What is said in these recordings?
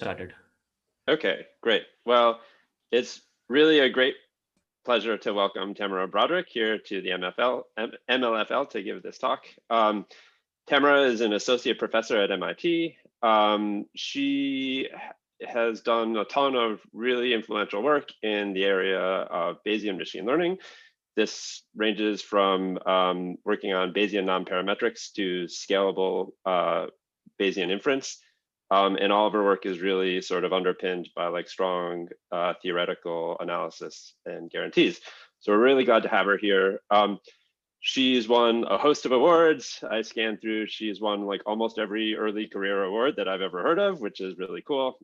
Started. Okay, great. Well, it's really a great pleasure to welcome Tamara Broderick here to the MLFL to give this talk. Tamara is an associate professor at MIT. She has done a ton of really influential work in the area of Bayesian machine learning. This ranges from working on Bayesian nonparametrics to scalable Bayesian inference. And all of her work is really sort of underpinned by like strong theoretical analysis and guarantees. So we're really glad to have her here. She's won a host of awards. I scanned through, she's won like almost every early career award that I've ever heard of, which is really cool,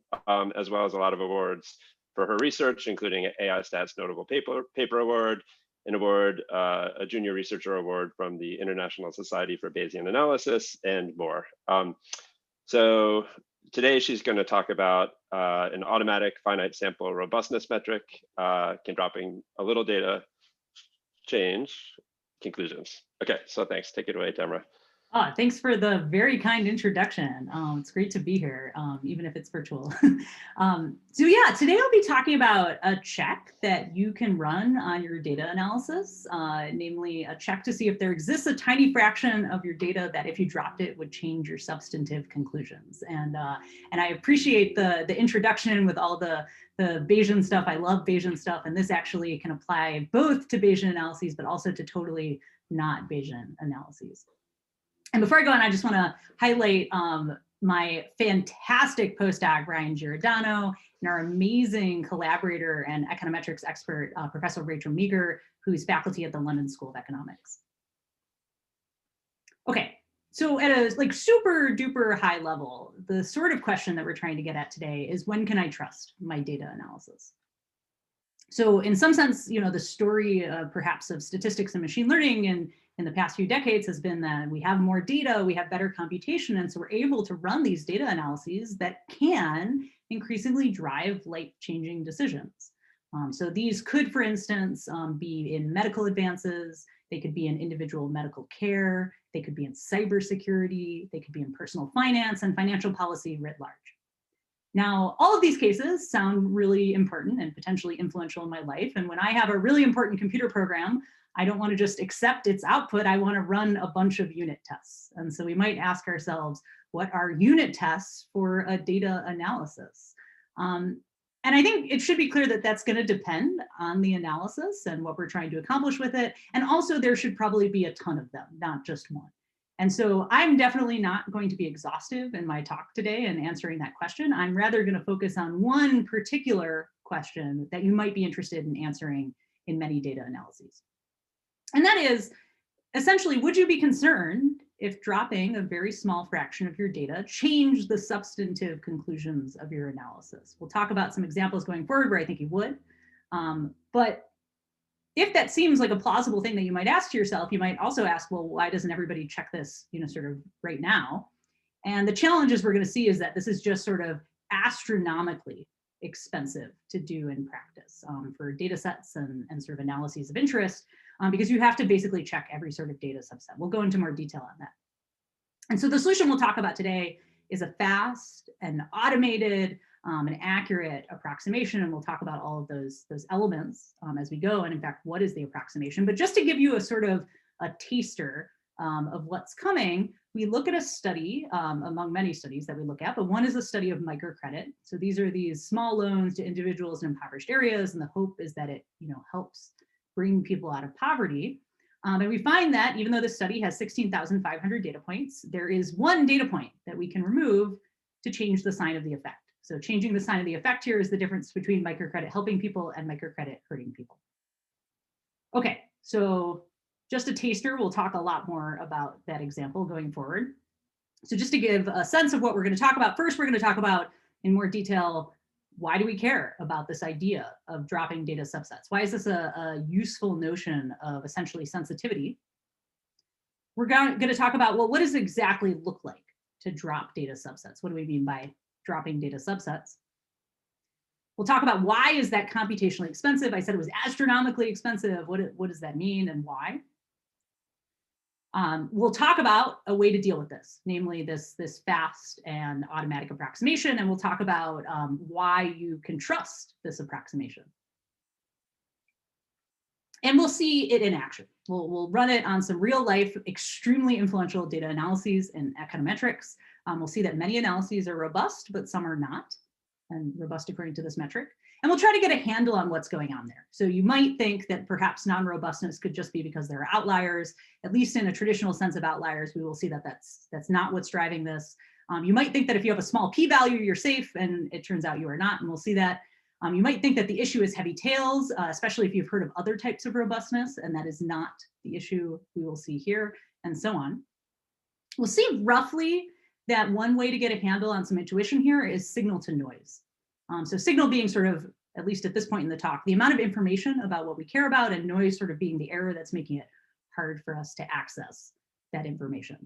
as well as a lot of awards for her research, including AI Stats Notable Paper Award, an award, a Junior Researcher Award from the International Society for Bayesian Analysis, and more. So today she's going to talk about an automatic finite sample robustness metric, can dropping a little data change conclusions. Okay, so thanks. Take it away, Tamara. Thanks for the very kind introduction. It's great to be here, even if it's virtual. So yeah, today I'll be talking about a check that you can run on your data analysis, namely a check to see if there exists a tiny fraction of your data that if you dropped it would change your substantive conclusions. And I appreciate the introduction with all the Bayesian stuff. I love Bayesian stuff, and this actually can apply both to Bayesian analyses, but also to totally not Bayesian analyses. And before I go on, I just want to highlight my fantastic postdoc, Ryan Giordano, and our amazing collaborator and econometrics expert, Professor Rachel Meager, who's faculty at the London School of Economics. Okay, so at a like super duper high level, the sort of question that we're trying to get at today is, when can I trust my data analysis? So in some sense, you know, the story perhaps of statistics and machine learning in the past few decades has been that we have more data, we have better computation, and so we're able to run these data analyses that can increasingly drive life-changing decisions. So these could, for instance, be in medical advances, they could be in individual medical care, they could be in cybersecurity, they could be in personal finance and financial policy writ large. Now, all of these cases sound really important and potentially influential in my life. And when I have a really important computer program, I don't want to just accept its output. I want to run a bunch of unit tests. And so we might ask ourselves, what are unit tests for a data analysis? And I think it should be clear that that's going to depend on the analysis and what we're trying to accomplish with it. And also there should probably be a ton of them, not just one. And so I'm definitely not going to be exhaustive in my talk today in answering that question. I'm rather going to focus on one particular question that you might be interested in answering in many data analyses. And that is, essentially, would you be concerned if dropping a very small fraction of your data changed the substantive conclusions of your analysis? We'll talk about some examples going forward where I think you would. But if that seems like a plausible thing that you might ask to yourself, you might also ask, well, why doesn't everybody check this, you know, sort of right now? And the challenges we're going to see is that this is just sort of astronomically expensive to do in practice for data sets and sort of analyses of interest, because you have to basically check every sort of data subset. We'll go into more detail on that. And so the solution we'll talk about today is a fast and automated and accurate approximation, and we'll talk about all of those elements as we go, and in fact, what is the approximation? But just to give you a sort of a taster of what's coming, we look at a study among many studies that we look at, but one is a study of microcredit. So these are these small loans to individuals in impoverished areas, and the hope is that it, you know, helps bring people out of poverty. And we find that even though the study has 16,500 data points, there is one data point that we can remove to change the sign of the effect. So changing the sign of the effect here is the difference between microcredit helping people and microcredit hurting people. Okay, so just a taster, we'll talk a lot more about that example going forward. So just to give a sense of what we're going to talk about, first we're going to talk about in more detail, why do we care about this idea of dropping data subsets? Why is this a useful notion of essentially sensitivity? We're going to talk about, well, what does it exactly look like to drop data subsets? What do we mean by dropping data subsets? We'll talk about why is that computationally expensive. I said it was astronomically expensive. What does that mean and why? We'll talk about a way to deal with this, namely this fast and automatic approximation, and we'll talk about why you can trust this approximation. And we'll see it in action. We'll run it on some real life, extremely influential data analyses and econometrics. We'll see that many analyses are robust, but some are not, and robust according to this metric. And we'll try to get a handle on what's going on there. So you might think that perhaps non-robustness could just be because there are outliers. At least in a traditional sense of outliers, we will see that that's not what's driving this. You might think that if you have a small p-value, you're safe, and it turns out you are not, and we'll see that. You might think that the issue is heavy tails, especially if you've heard of other types of robustness, and that is not the issue we will see here, and so on. We'll see roughly that one way to get a handle on some intuition here is signal to noise. So signal being sort of, at least at this point in the talk, the amount of information about what we care about, and noise sort of being the error that's making it hard for us to access that information.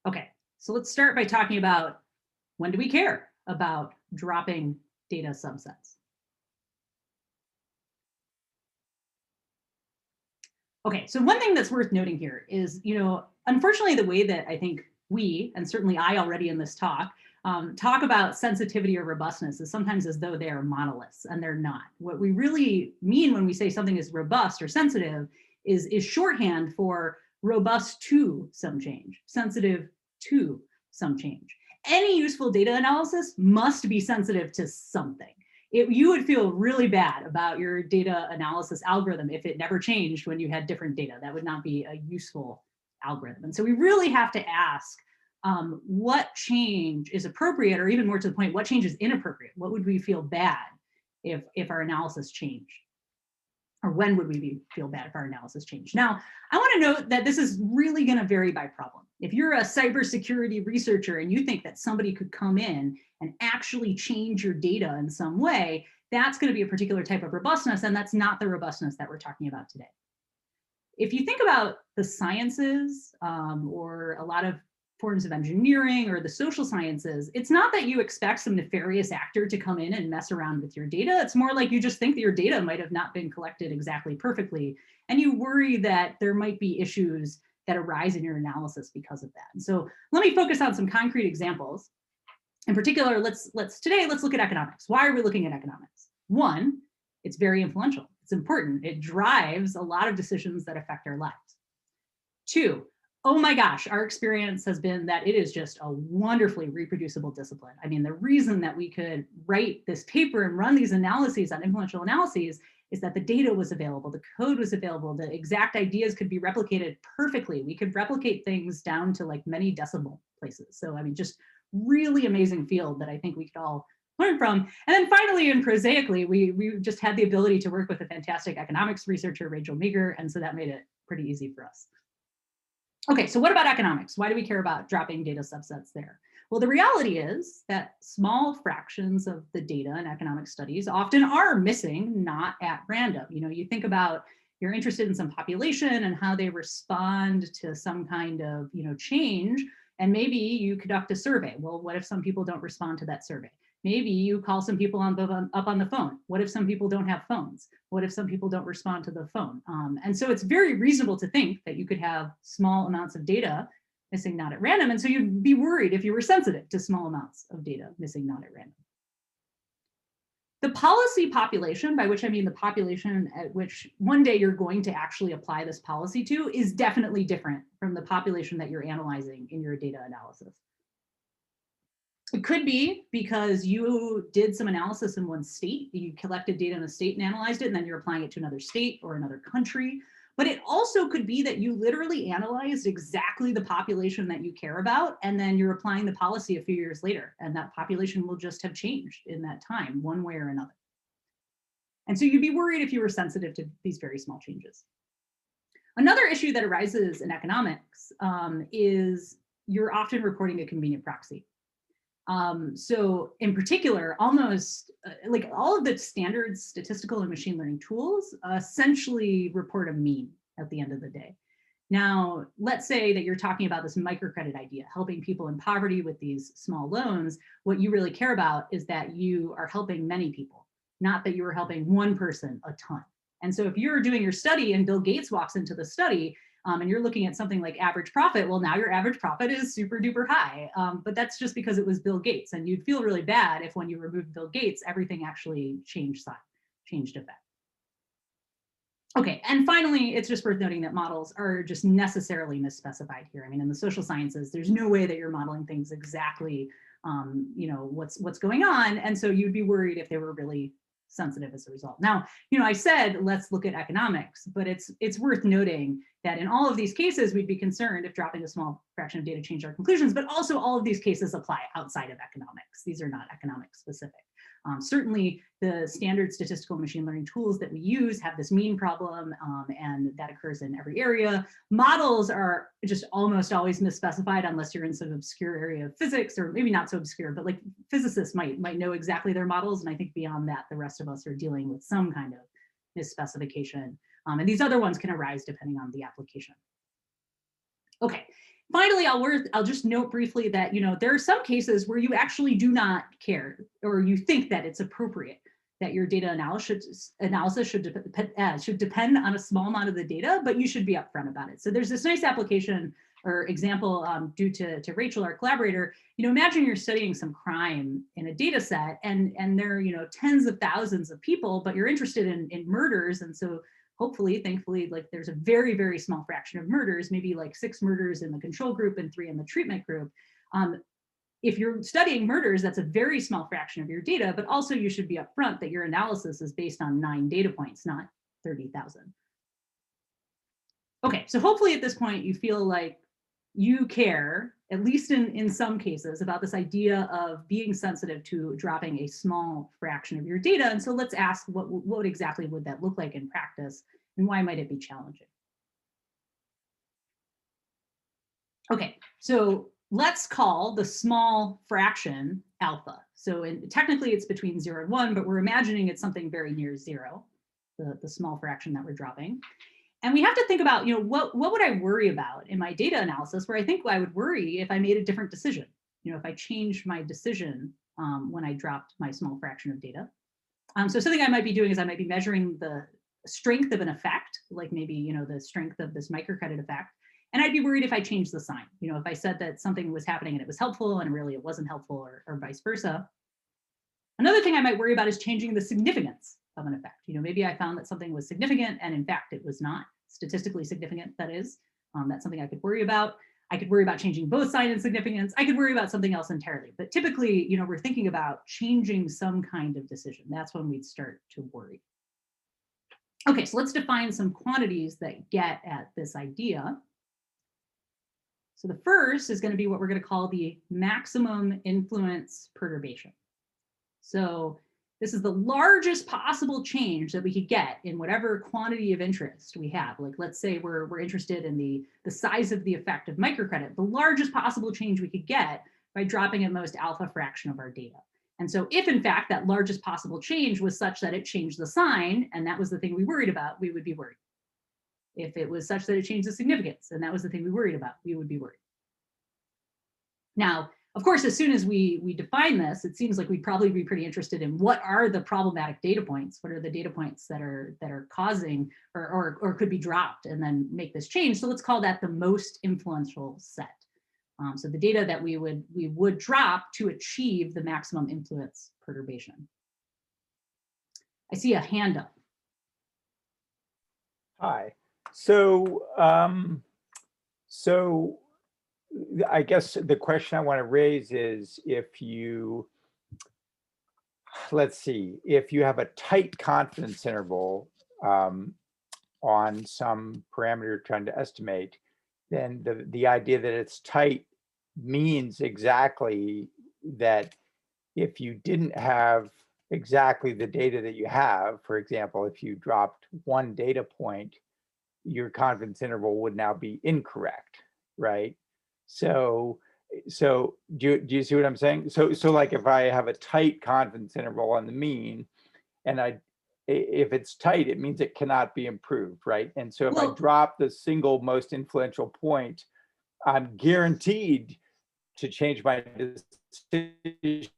Okay, so let's start by talking about when do we care about dropping data subsets. Okay, so one thing that's worth noting here is, unfortunately, the way that I think we, and certainly I already in this talk about sensitivity or robustness is sometimes as though they are monoliths, and they're not. What we really mean when we say something is robust or sensitive is shorthand for robust to some change, sensitive to some change. Any useful data analysis must be sensitive to something. You would feel really bad about your data analysis algorithm if it never changed when you had different data. That would not be a useful algorithm. And so we really have to ask what change is appropriate, or even more to the point, what change is inappropriate? What would we feel bad if our analysis changed? Or when would we feel bad if our analysis changed? Now, I want to note that this is really going to vary by problem. If you're a cybersecurity researcher and you think that somebody could come in and actually change your data in some way, that's going to be a particular type of robustness, and that's not the robustness that we're talking about today. If you think about the sciences or a lot of forms of engineering or the social sciences, it's not that you expect some nefarious actor to come in and mess around with your data. It's more like you just think that your data might have not been collected exactly perfectly, and you worry that there might be issues that arise in your analysis because of that. And so let me focus on some concrete examples. In particular, let's look at economics. Why are we looking at economics? One, it's very influential. It's important. It drives a lot of decisions that affect our lives. Two, oh my gosh, our experience has been that it is just a wonderfully reproducible discipline. I mean, the reason that we could write this paper and run these analyses on influential analyses is that the data was available, the code was available, the exact ideas could be replicated perfectly. We could replicate things down to like many decimal places. So, I mean, just really amazing field that I think we could all learn from. And then finally, and prosaically, we just had the ability to work with a fantastic economics researcher, Rachel Meager, and so that made it pretty easy for us. Okay, so what about economics? Why do we care about dropping data subsets there? Well, the reality is that small fractions of the data in economic studies often are missing, not at random. You think about, you're interested in some population and how they respond to some kind of change, and maybe you conduct a survey. Well, what if some people don't respond to that survey? Maybe you call some people up on the phone. What if some people don't have phones? What if some people don't respond to the phone? And so it's very reasonable to think that you could have small amounts of data missing not at random. And so you'd be worried if you were sensitive to small amounts of data missing not at random. The policy population, by which I mean the population at which one day you're going to actually apply this policy to, is definitely different from the population that you're analyzing in your data analysis. It could be because you did some analysis in one state, you collected data in a state and analyzed it, and then you're applying it to another state or another country. But it also could be that you literally analyzed exactly the population that you care about, and then you're applying the policy a few years later, and that population will just have changed in that time, one way or another. And so you'd be worried if you were sensitive to these very small changes. Another issue that arises in economics is you're often reporting a convenient proxy. So in particular, almost like all of the standard statistical and machine learning tools essentially report a mean at the end of the day. Now, let's say that you're talking about this microcredit idea, helping people in poverty with these small loans. What you really care about is that you are helping many people, not that you are helping one person a ton. And so if you're doing your study and Bill Gates walks into the study, and you're looking at something like average profit, well, now your average profit is super duper high. But that's just because it was Bill Gates, and you'd feel really bad if when you removed Bill Gates, everything actually changed effect. Okay, and finally, it's just worth noting that models are just necessarily misspecified here. I mean, in the social sciences, there's no way that you're modeling things exactly, what's going on, and so you'd be worried if they were really sensitive as a result. Now, I said let's look at economics, but it's worth noting that in all of these cases, we'd be concerned if dropping a small fraction of data changed our conclusions, but also all of these cases apply outside of economics. These are not economic specific. Certainly, the standard statistical machine learning tools that we use have this mean problem, and that occurs in every area. Models are just almost always misspecified unless you're in some obscure area of physics, or maybe not so obscure, but like physicists might know exactly their models. And I think beyond that, the rest of us are dealing with some kind of misspecification. And these other ones can arise depending on the application. Okay. Finally, I'll just note briefly that there are some cases where you actually do not care, or you think that it's appropriate that your data analysis should depend on a small amount of the data, but you should be upfront about it. So there's this nice application or example due to Rachel, our collaborator. Imagine you're studying some crime in a data set, and there are tens of thousands of people, but you're interested in murders, and so hopefully, thankfully, like there's a very, very small fraction of murders, maybe like 6 murders in the control group and 3 in the treatment group. If you're studying murders, that's a very small fraction of your data, but also you should be upfront that your analysis is based on 9 data points, not 30,000. Okay, so hopefully at this point you feel like you care, at least in some cases, about this idea of being sensitive to dropping a small fraction of your data. And so let's ask what exactly would that look like in practice, and why might it be challenging? Okay, so let's call the small fraction alpha. So technically it's between 0 and 1, but we're imagining it's something very near 0, the small fraction that we're dropping. And we have to think about, what would I worry about in my data analysis, where I think I would worry if I made a different decision, if I changed my decision when I dropped my small fraction of data. So something I might be doing is I might be measuring the strength of an effect, like maybe, the strength of this microcredit effect. And I'd be worried if I changed the sign, if I said that something was happening and it was helpful and really it wasn't helpful, or vice versa. Another thing I might worry about is changing the significance of an effect. Maybe I found that something was significant and in fact it was not statistically significant, that is. That's something I could worry about. I could worry about changing both sign and significance. I could worry about something else entirely. But typically, we're thinking about changing some kind of decision. That's when we'd start to worry. Okay, so let's define some quantities that get at this idea. So the first is going to be what we're going to call the maximum influence perturbation. So this is the largest possible change that we could get in whatever quantity of interest we have. Like, let's say we're interested in the size of the effect of microcredit, the largest possible change we could get by dropping at most alpha fraction of our data. And so if in fact that largest possible change was such that it changed the sign, and that was the thing we worried about, we would be worried. If it was such that it changed the significance, and that was the thing we worried about, we would be worried. Now, of course, as soon as we define this, it seems like we'd probably be pretty interested in what are the problematic data points, what are the data points that are causing or could be dropped, and then make this change. So let's call that the most influential set. So the data that we would drop to achieve the maximum influence perturbation. I see a hand up. Hi. So I guess the question I want to raise is, if you, let's see, if you have a tight confidence interval on some parameter you're trying to estimate, then the idea that it's tight means exactly that if you didn't have exactly the data that you have, for example, if you dropped 1 data point, your confidence interval would now be incorrect, right? So do you see what I'm saying? So like if I have a tight confidence interval on the mean, and if it's tight, it means it cannot be improved, right? And so if I drop the single most influential point, I'm guaranteed to change my decision,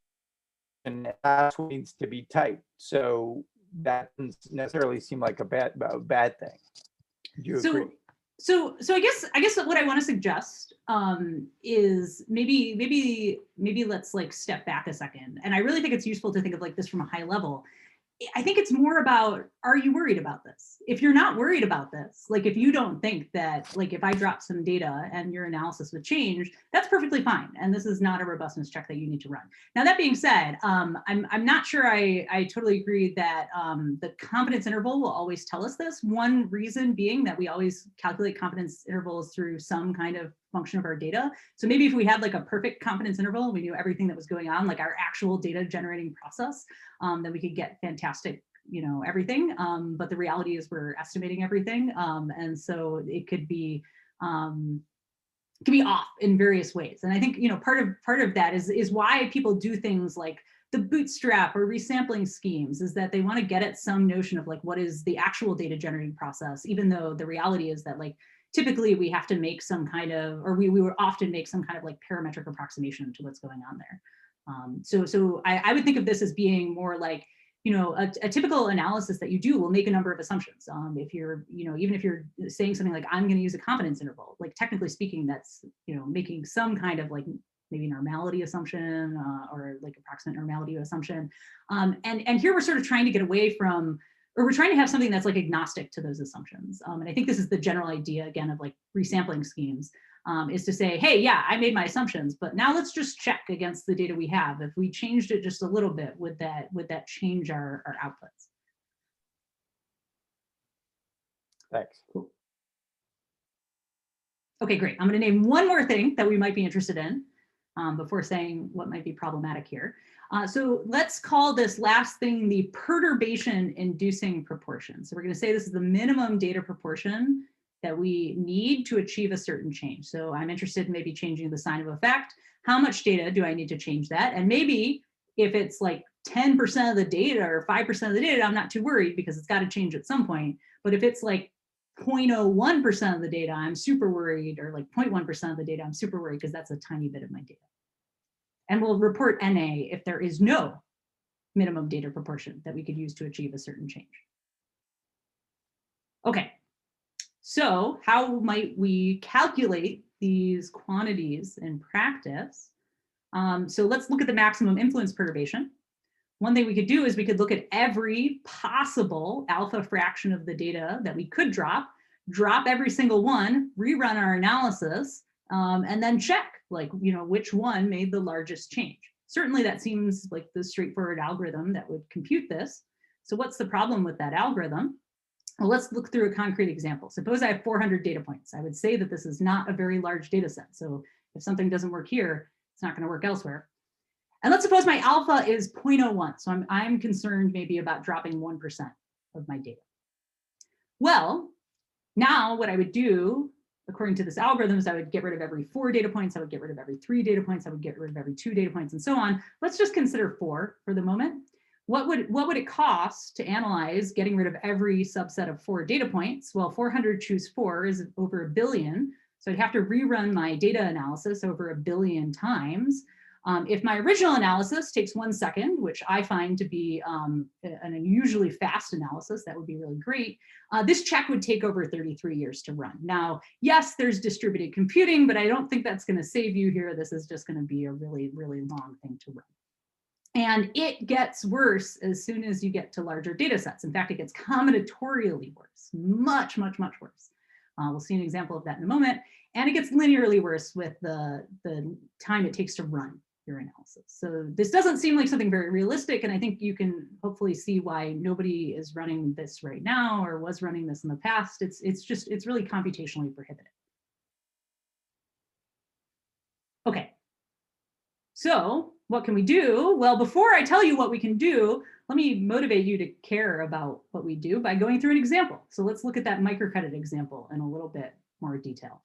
and that's what needs to be tight. So that doesn't necessarily seem like a bad thing. Do you agree? So I guess what I want to suggest is maybe let's like step back a second. And I really think it's useful to think of like this from a high level. I think it's more about, are you worried about this? If you're not worried about this, like if you don't think that like if I drop some data and your analysis would change, that's perfectly fine. And this is not a robustness check that you need to run. Now, that being said, I'm not sure I totally agree that the confidence interval will always tell us this. One reason being that we always calculate confidence intervals through some kind of function of our data. So maybe if we had like a perfect confidence interval, we knew everything that was going on, like our actual data generating process, then we could get fantastic, everything. But the reality is we're estimating everything. And so it could be off in various ways. And I think, part of that is why people do things like the bootstrap or resampling schemes, is that they want to get at some notion of like, what is the actual data generating process, even though the reality is that like, typically we have to make some kind of, or we would often make some kind of like parametric approximation to what's going on there. So I would think of this as being more like, a typical analysis that you do will make a number of assumptions. If you're, even if you're saying something like, I'm going to use a confidence interval, like technically speaking, that's, making some kind of like maybe normality assumption or like approximate normality assumption. And here we're sort of trying to get away from, or we're trying to have something that's like agnostic to those assumptions. And I think this is the general idea, again, of like resampling schemes, is to say, hey, yeah, I made my assumptions, but now let's just check against the data we have. If we changed it just a little bit, would that change our outputs? Thanks. Cool. Okay, great. I'm going to name one more thing that we might be interested in before saying what might be problematic here. So let's call this last thing the perturbation inducing proportion. So we're going to say this is the minimum data proportion that we need to achieve a certain change. So I'm interested in maybe changing the sign of effect. How much data do I need to change that? And maybe if it's like 10% of the data or 5% of the data, I'm not too worried because it's got to change at some point. But if it's like 0.01% of the data, I'm super worried, or like 0.1% of the data, I'm super worried because that's a tiny bit of my data. And we'll report NA if there is no minimum data proportion that we could use to achieve a certain change. Okay, so how might we calculate these quantities in practice? So let's look at the maximum influence perturbation. One thing we could do is we could look at every possible alpha fraction of the data that we could drop every single one, rerun our analysis, and then check like, which one made the largest change. Certainly that seems like the straightforward algorithm that would compute this. So what's the problem with that algorithm? Well, let's look through a concrete example. Suppose I have 400 data points. I would say that this is not a very large data set. So if something doesn't work here, it's not going to work elsewhere. And let's suppose my alpha is 0.01. So I'm concerned maybe about dropping 1% of my data. Well, now what I would do, according to this algorithm, is I would get rid of every 4 data points. I would get rid of every 3 data points. I would get rid of every 2 data points and so on. Let's just consider 4 for the moment. What would it cost to analyze getting rid of every subset of 4 data points? Well, 400 choose 4 is over 1 billion. So I'd have to rerun my data analysis over 1 billion times. If my original analysis takes 1 second, which I find to be an unusually fast analysis, that would be really great. This check would take over 33 years to run. Now, yes, there's distributed computing, but I don't think that's going to save you here. This is just going to be a really, really long thing to run. And it gets worse as soon as you get to larger data sets. In fact, it gets combinatorially worse, much, much, much worse. We'll see an example of that in a moment. And it gets linearly worse with the time it takes to run your analysis. So this doesn't seem like something very realistic. And I think you can hopefully see why nobody is running this right now or was running this in the past. It's really computationally prohibitive. Okay. So what can we do? Well, before I tell you what we can do, let me motivate you to care about what we do by going through an example. So let's look at that microcredit example in a little bit more detail.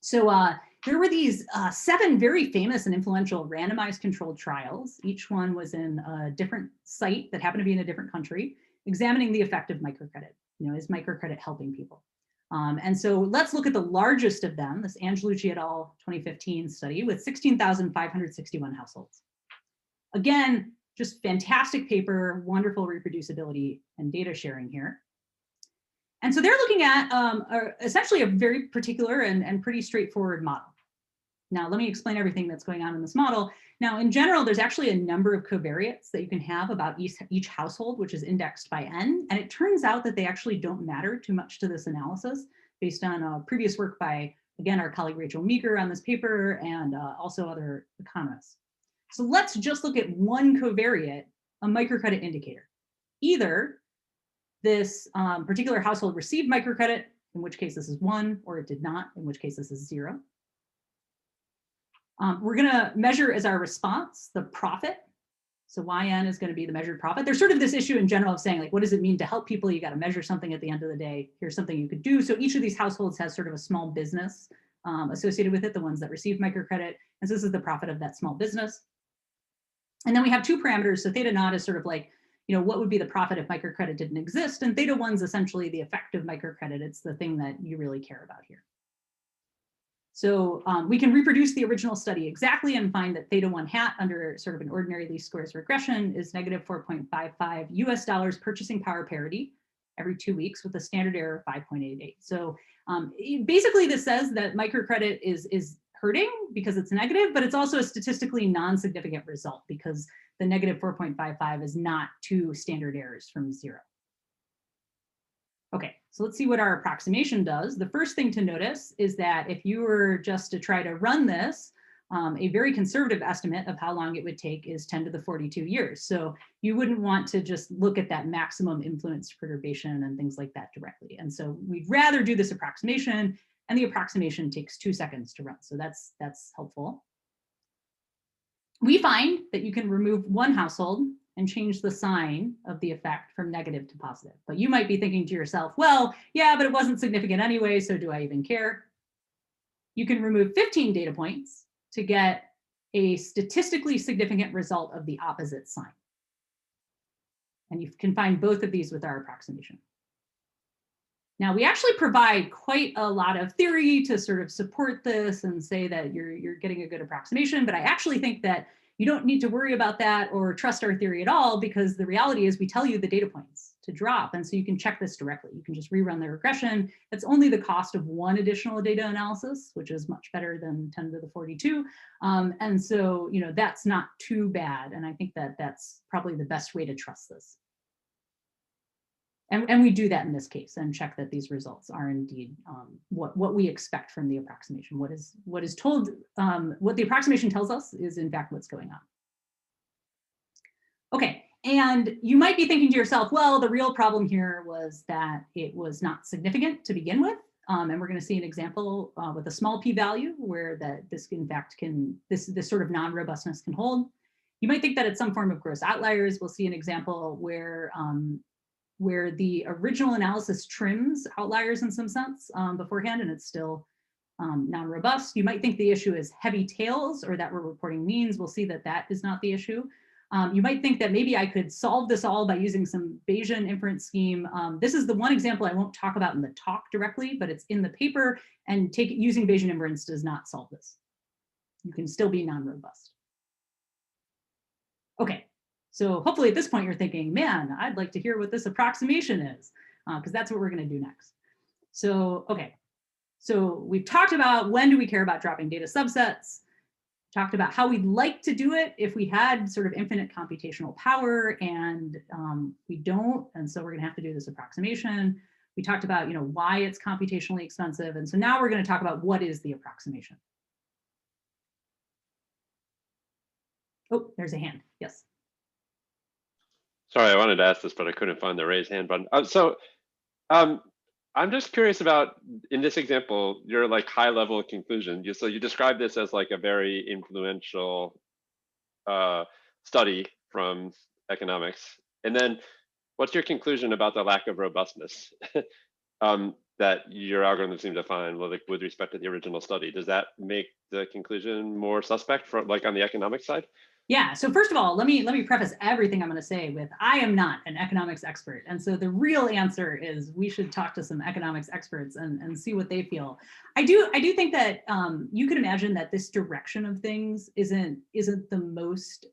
So there were these 7 very famous and influential randomized controlled trials. Each one was in a different site that happened to be in a different country, examining the effect of microcredit. Is microcredit helping people? And so let's look at the largest of them, this Angelucci et al. 2015 study with 16,561 households. Again, just fantastic paper, wonderful reproducibility and data sharing here. And so they're looking at essentially a very particular and pretty straightforward model. Now, let me explain everything that's going on in this model. Now, in general, there's actually a number of covariates that you can have about each household, which is indexed by n. And it turns out that they actually don't matter too much to this analysis based on previous work by, again, our colleague Rachel Meeker on this paper and also other economists. So let's just look at one covariate, a microcredit indicator. Either this particular household received microcredit, in which case this is 1, or it did not, in which case this is 0. We're going to measure as our response the profit. So YN is going to be the measured profit. There's sort of this issue in general of saying, like, what does it mean to help people? You got to measure something at the end of the day. Here's something you could do. So each of these households has sort of a small business associated with it, the ones that receive microcredit. And so this is the profit of that small business. And then we have 2 parameters. So theta naught is sort of like, you know, what would be the profit if microcredit didn't exist? And theta 1 is essentially the effect of microcredit. It's the thing that you really care about here. So we can reproduce the original study exactly and find that theta 1 hat under sort of an ordinary least squares regression is negative 4.55 US dollars purchasing power parity every 2 weeks with a standard error of 5.88. So basically this says that microcredit is hurting because it's negative, but it's also a statistically non-significant result because the negative 4.55 is not 2 standard errors from 0. Okay, so let's see what our approximation does. The first thing to notice is that if you were just to try to run this, a very conservative estimate of how long it would take is 10 to the 42 years. So you wouldn't want to just look at that maximum influence perturbation and things like that directly. And so we'd rather do this approximation, and the approximation takes 2 seconds to run. So that's helpful. We find that you can remove one household and change the sign of the effect from negative to positive. But you might be thinking to yourself, well, yeah, but it wasn't significant anyway, so do I even care? You can remove 15 data points to get a statistically significant result of the opposite sign. And you can find both of these with our approximation. Now, we actually provide quite a lot of theory to sort of support this and say that you're getting a good approximation, but I actually think that you don't need to worry about that or trust our theory at all, because the reality is we tell you the data points to drop. And so you can check this directly. You can just rerun the regression. It's only the cost of 1 additional data analysis, which is much better than 10 to the 42. And so, you know, that's not too bad. And I think that that's probably the best way to trust this. And we do that in this case and check that these results are indeed what we expect from the approximation. What is told, what the approximation tells us is in fact what's going on. Okay, and you might be thinking to yourself, well, the real problem here was that it was not significant to begin with. And we're going to see an example with a small p-value where this in fact can, this sort of non-robustness can hold. You might think that it's some form of gross outliers. We'll see an example where the original analysis trims outliers in some sense beforehand, and it's still non-robust. You might think the issue is heavy tails or that we're reporting means. We'll see that that is not the issue. You might think that maybe I could solve this all by using some Bayesian inference scheme. This is the one example I won't talk about in the talk directly, but it's in the paper, and using Bayesian inference does not solve this. You can still be non-robust. Okay. So hopefully at this point you're thinking, man, I'd like to hear what this approximation is, because that's what we're going to do next. So, okay. So we've talked about when do we care about dropping data subsets, talked about how we'd like to do it if we had sort of infinite computational power, and we don't, and so we're going to have to do this approximation. We talked about, you know, why it's computationally expensive, and so now we're going to talk about what is the approximation. Oh, there's a hand. Yes. Sorry, I wanted to ask this, but I couldn't find the raise hand button. I'm just curious about, in this example, your like high level conclusion. So you describe this as like a very influential study from economics. And then what's your conclusion about the lack of robustness that your algorithm seemed to find with respect to the original study? Does that make the conclusion more suspect for like on the economic side? Yeah, so first of all, let me preface everything I'm going to say with I am not an economics expert. And so the real answer is we should talk to some economics experts and see what they feel. I do think that you could imagine that this direction of things isn't the most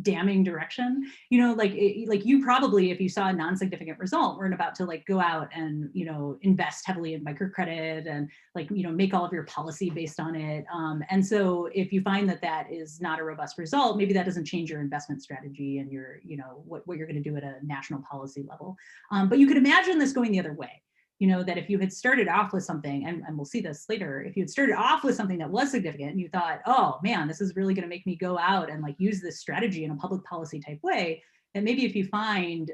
damning direction. You know, like you probably, if you saw a non-significant result, weren't about to like go out and, you know, invest heavily in microcredit and like, you know, make all of your policy based on it. And so if you find that that is not a robust result, maybe that doesn't change your investment strategy and your, you know, what you're going to do at a national policy level. But you could imagine this going the other way. You know, that if you had started off with something, and we'll see this later, if you had started off with something that was significant and you thought, oh man, this is really going to make me go out and like use this strategy in a public policy type way, and maybe if you find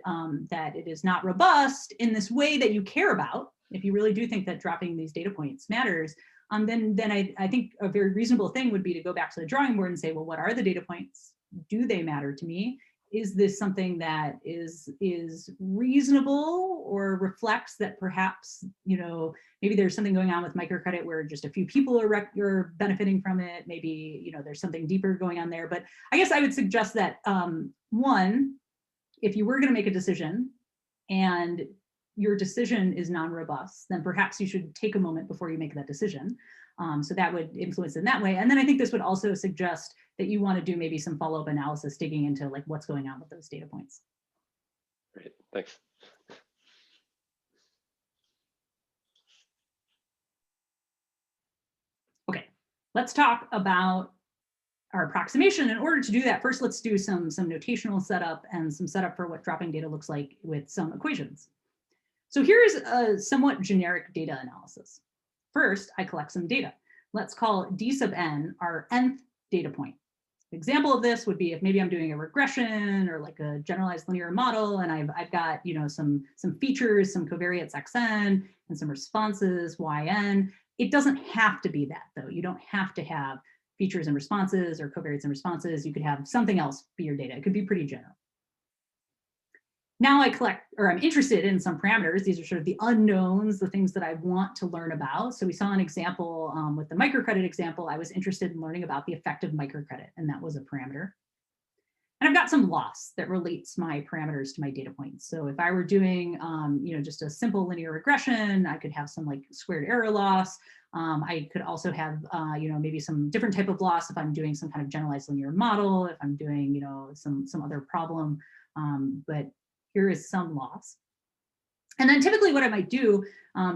that it is not robust in this way that you care about, if you really do think that dropping these data points matters, then I think a very reasonable thing would be to go back to the drawing board and say, well, what are the data points? Do they matter to me? Is this something that is reasonable or reflects that perhaps, you know, maybe there's something going on with microcredit where just a few people are benefiting from it. Maybe, you know, there's something deeper going on there. But I guess I would suggest that one, if you were going to make a decision and your decision is non-robust, then perhaps you should take a moment before you make that decision. So that would influence in that way. And then I think this would also suggest that you want to do maybe some follow-up analysis digging into like what's going on with those data points. Great, thanks. Okay, let's talk about our approximation. In order to do that, first let's do some notational setup and some setup for what dropping data looks like with some equations. So here's a somewhat generic data analysis. First, I collect some data. Let's call D sub n our nth data point. An example of this would be if maybe I'm doing a regression or like a generalized linear model, and I've got, you know, some features, some covariates xn and some responses yn. It doesn't have to be that though. You don't have to have features and responses or covariates and responses. You could have something else be your data. It could be pretty general. Now I collect, or I'm interested in some parameters. These are sort of the unknowns, the things that I want to learn about. So we saw an example with the microcredit example. I was interested in learning about the effect of microcredit, and that was a parameter. And I've got some loss that relates my parameters to my data points. So if I were doing, you know, just a simple linear regression, I could have some like squared error loss. I could also have, you know, maybe some different type of loss if I'm doing some kind of generalized linear model, if I'm doing, you know, some other problem. But here is some loss. And then typically what I might do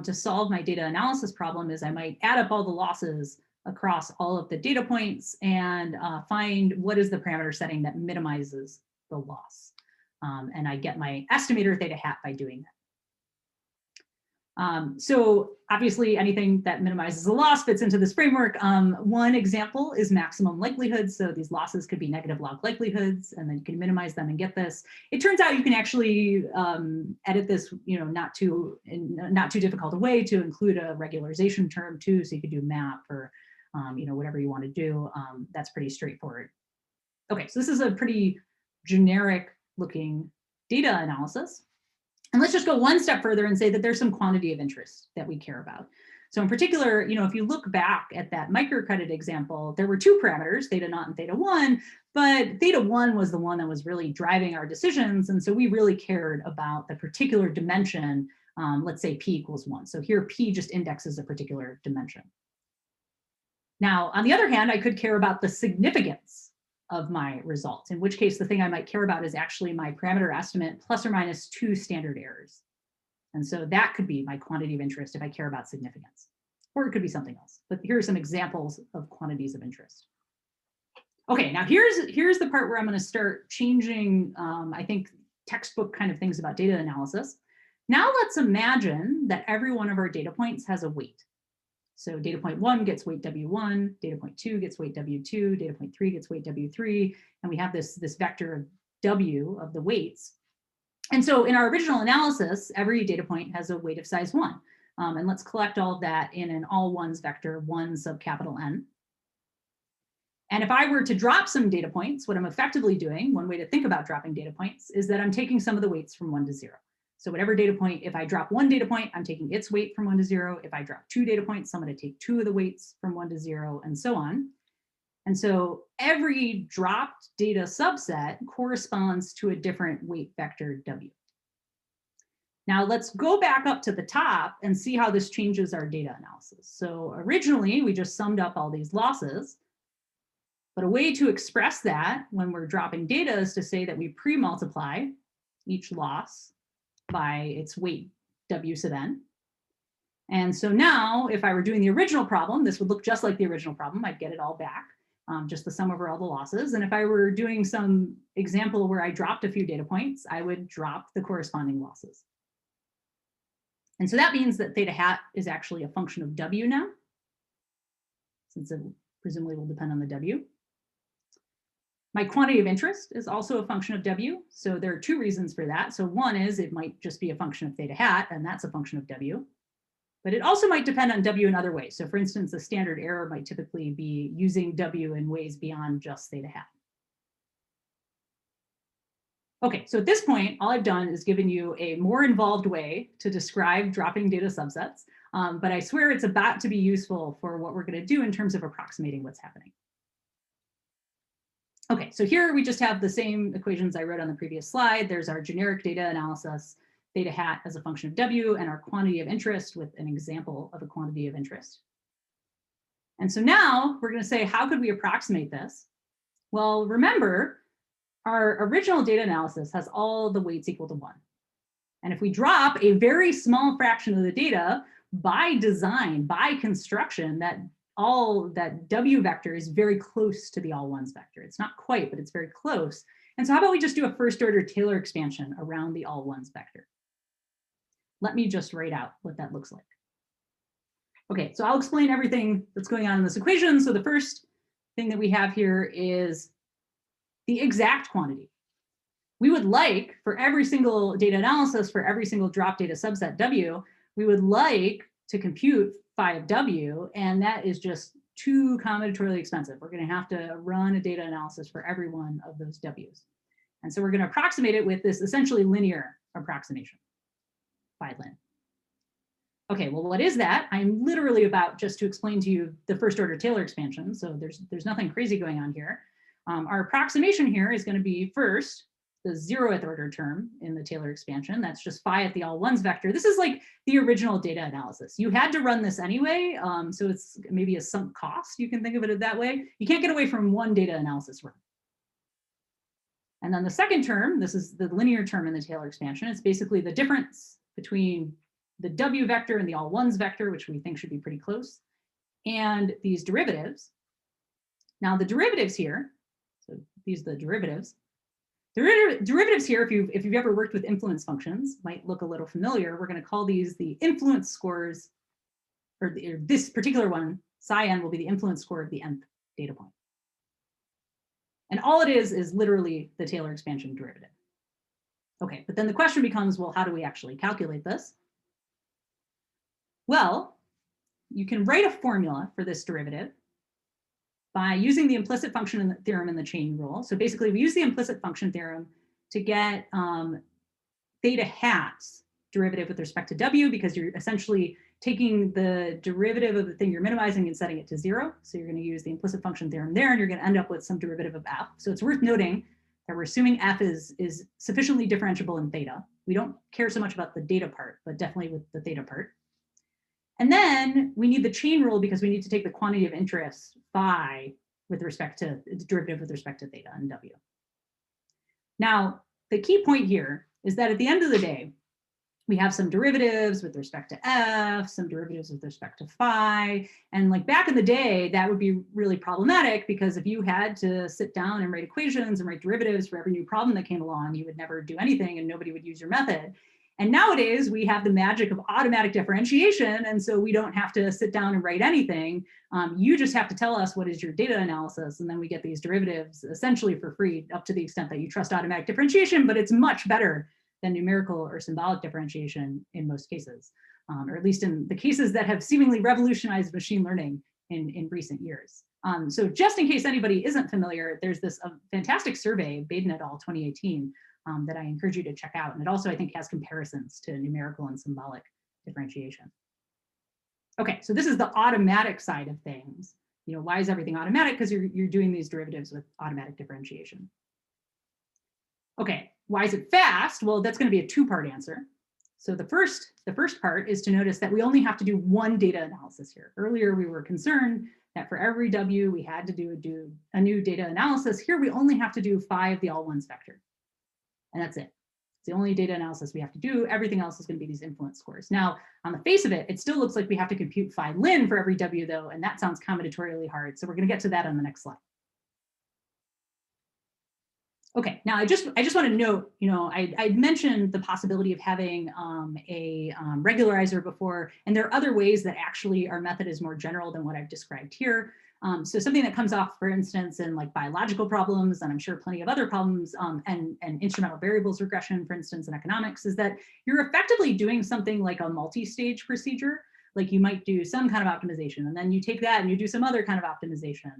to solve my data analysis problem is I might add up all the losses across all of the data points and find what is the parameter setting that minimizes the loss. And I get my estimator theta hat by doing that. So obviously anything that minimizes the loss fits into this framework. One example is maximum likelihood. So these losses could be negative log likelihoods, and then you can minimize them and get this. It turns out you can actually edit this, you know, not too difficult a way to include a regularization term too. So you could do map or, you know, whatever you want to do. That's pretty straightforward. Okay, so this is a pretty generic looking data analysis. And let's just go one step further and say that there's some quantity of interest that we care about. So in particular, you know, if you look back at that microcredit example, there were two parameters, theta naught and theta 1, but theta 1 was the one that was really driving our decisions. And so we really cared about the particular dimension, let's say p equals 1. So here p just indexes a particular dimension. Now, on the other hand, I could care about the significance of my results, in which case the thing I might care about is actually my parameter estimate plus or minus 2 standard errors. And so that could be my quantity of interest if I care about significance, or it could be something else. But here are some examples of quantities of interest. Okay, now here's the part where I'm going to start changing, I think, textbook kind of things about data analysis. Now let's imagine that every one of our data points has a weight. So data point 1 gets weight W1, data point 2 gets weight W2, data point 3 gets weight W3, and we have this vector of W of the weights. And so in our original analysis, every data point has a weight of size 1. And let's collect all of that in an all ones vector, 1 sub capital N. And if I were to drop some data points, what I'm effectively doing, one way to think about dropping data points, is that I'm taking some of the weights from 1 to 0. So whatever data point, if I drop one data point, I'm taking its weight from 1 to 0. If I drop 2 data points, I'm going to take 2 of the weights from 1 to 0, and so on. And so every dropped data subset corresponds to a different weight vector W. Now let's go back up to the top and see how this changes our data analysis. So originally we just summed up all these losses, But a way to express that when we're dropping data is to say that we pre-multiply each loss by its weight W sub n. And so now, if I were doing the original problem, this would look just like the original problem. I'd get it all back, just the sum over all the losses. And if I were doing some example where I dropped a few data points, I would drop the corresponding losses. And so that means that theta hat is actually a function of W now, since it presumably will depend on the W. My quantity of interest is also a function of W. So there are two reasons for that. So one is it might just be a function of theta hat, and that's a function of W. But it also might depend on W in other ways. So for instance, the standard error might typically be using W in ways beyond just theta hat. Okay, so at this point, all I've done is given you a more involved way to describe dropping data subsets, but I swear it's about to be useful for what we're going to do in terms of approximating what's happening. Okay, so here we just have the same equations I wrote on the previous slide. There's our generic data analysis, theta hat as a function of W, and our quantity of interest with an example of a quantity of interest. And so now we're going to say, how could we approximate this? Well, remember, our original data analysis has all the weights equal to 1. And if we drop a very small fraction of the data by design, by construction, that W vector is very close to the all ones vector. It's not quite, but it's very close. And so how about we just do a first order Taylor expansion around the all ones vector? Let me just write out what that looks like. Okay, so I'll explain everything that's going on in this equation. So the first thing that we have here is the exact quantity. We would like, for every single data analysis, for every single drop data subset W, we would like to compute phi of W, and that is just too combinatorially expensive. We're going to have to run a data analysis for every one of those Ws. And so we're going to approximate it with this essentially linear approximation, phi lin. Okay, well, what is that? I'm literally about just to explain to you the first order Taylor expansion, so there's nothing crazy going on here. Our approximation here is going to be first the 0th order term in the Taylor expansion. That's just phi at the all ones vector. This is like the original data analysis. You had to run this anyway, so it's maybe a sunk cost. You can think of it that way. You can't get away from one data analysis run. And then the second term, this is the linear term in the Taylor expansion. It's basically the difference between the W vector and the all ones vector, which we think should be pretty close, and these derivatives. Now the derivatives here, so these are the derivatives. The derivatives here, if you've ever worked with influence functions, might look a little familiar. We're going to call these the influence scores, or this particular one, psi n, will be the influence score of the nth data point. And all it is literally the Taylor expansion derivative. Okay, but then the question becomes, well, how do we actually calculate this? Well, you can write a formula for this derivative by using the implicit function theorem in the chain rule. So basically, we use the implicit function theorem to get theta hat's derivative with respect to W, because you're essentially taking the derivative of the thing you're minimizing and setting it to 0. So you're going to use the implicit function theorem there, and you're going to end up with some derivative of f. So it's worth noting that we're assuming f is sufficiently differentiable in theta. We don't care so much about the data part, but definitely with the theta part. And then we need the chain rule because we need to take the quantity of interest phi with respect to its derivative with respect to theta and W. Now, the key point here is that at the end of the day, we have some derivatives with respect to f, some derivatives with respect to phi. And like back in the day, that would be really problematic, because if you had to sit down and write equations and write derivatives for every new problem that came along, you would never do anything and nobody would use your method. And nowadays we have the magic of automatic differentiation. And so we don't have to sit down and write anything. You just have to tell us what is your data analysis. And then we get these derivatives essentially for free, up to the extent that you trust automatic differentiation, but it's much better than numerical or symbolic differentiation in most cases, or at least in the cases that have seemingly revolutionized machine learning in recent years. So just in case anybody isn't familiar, there's this fantastic survey, Baden et al. 2018, that I encourage you to check out. And it also, I think, has comparisons to numerical and symbolic differentiation. Okay, so this is the automatic side of things. You know, why is everything automatic? Because you're doing these derivatives with automatic differentiation. Okay, why is it fast? Well, that's going to be a two-part answer. So the first part is to notice that we only have to do one data analysis here. Earlier, we were concerned that for every W, we had to do a new data analysis. Here, we only have to do 5 the all ones vector. And that's it. It's the only data analysis we have to do. Everything else is going to be these influence scores. Now, on the face of it, it still looks like we have to compute phi lin for every W, though, and that sounds combinatorially hard. So we're going to get to that on the next slide. Okay, now I just want to note, I mentioned the possibility of having a regularizer before, and there are other ways that actually our method is more general than what I've described here. So something that comes off, for instance, in like biological problems, and I'm sure plenty of other problems, and instrumental variables regression, for instance, in economics, is that you're effectively doing something like a multi-stage procedure. Like you might do some kind of optimization, and then you take that and you do some other kind of optimization,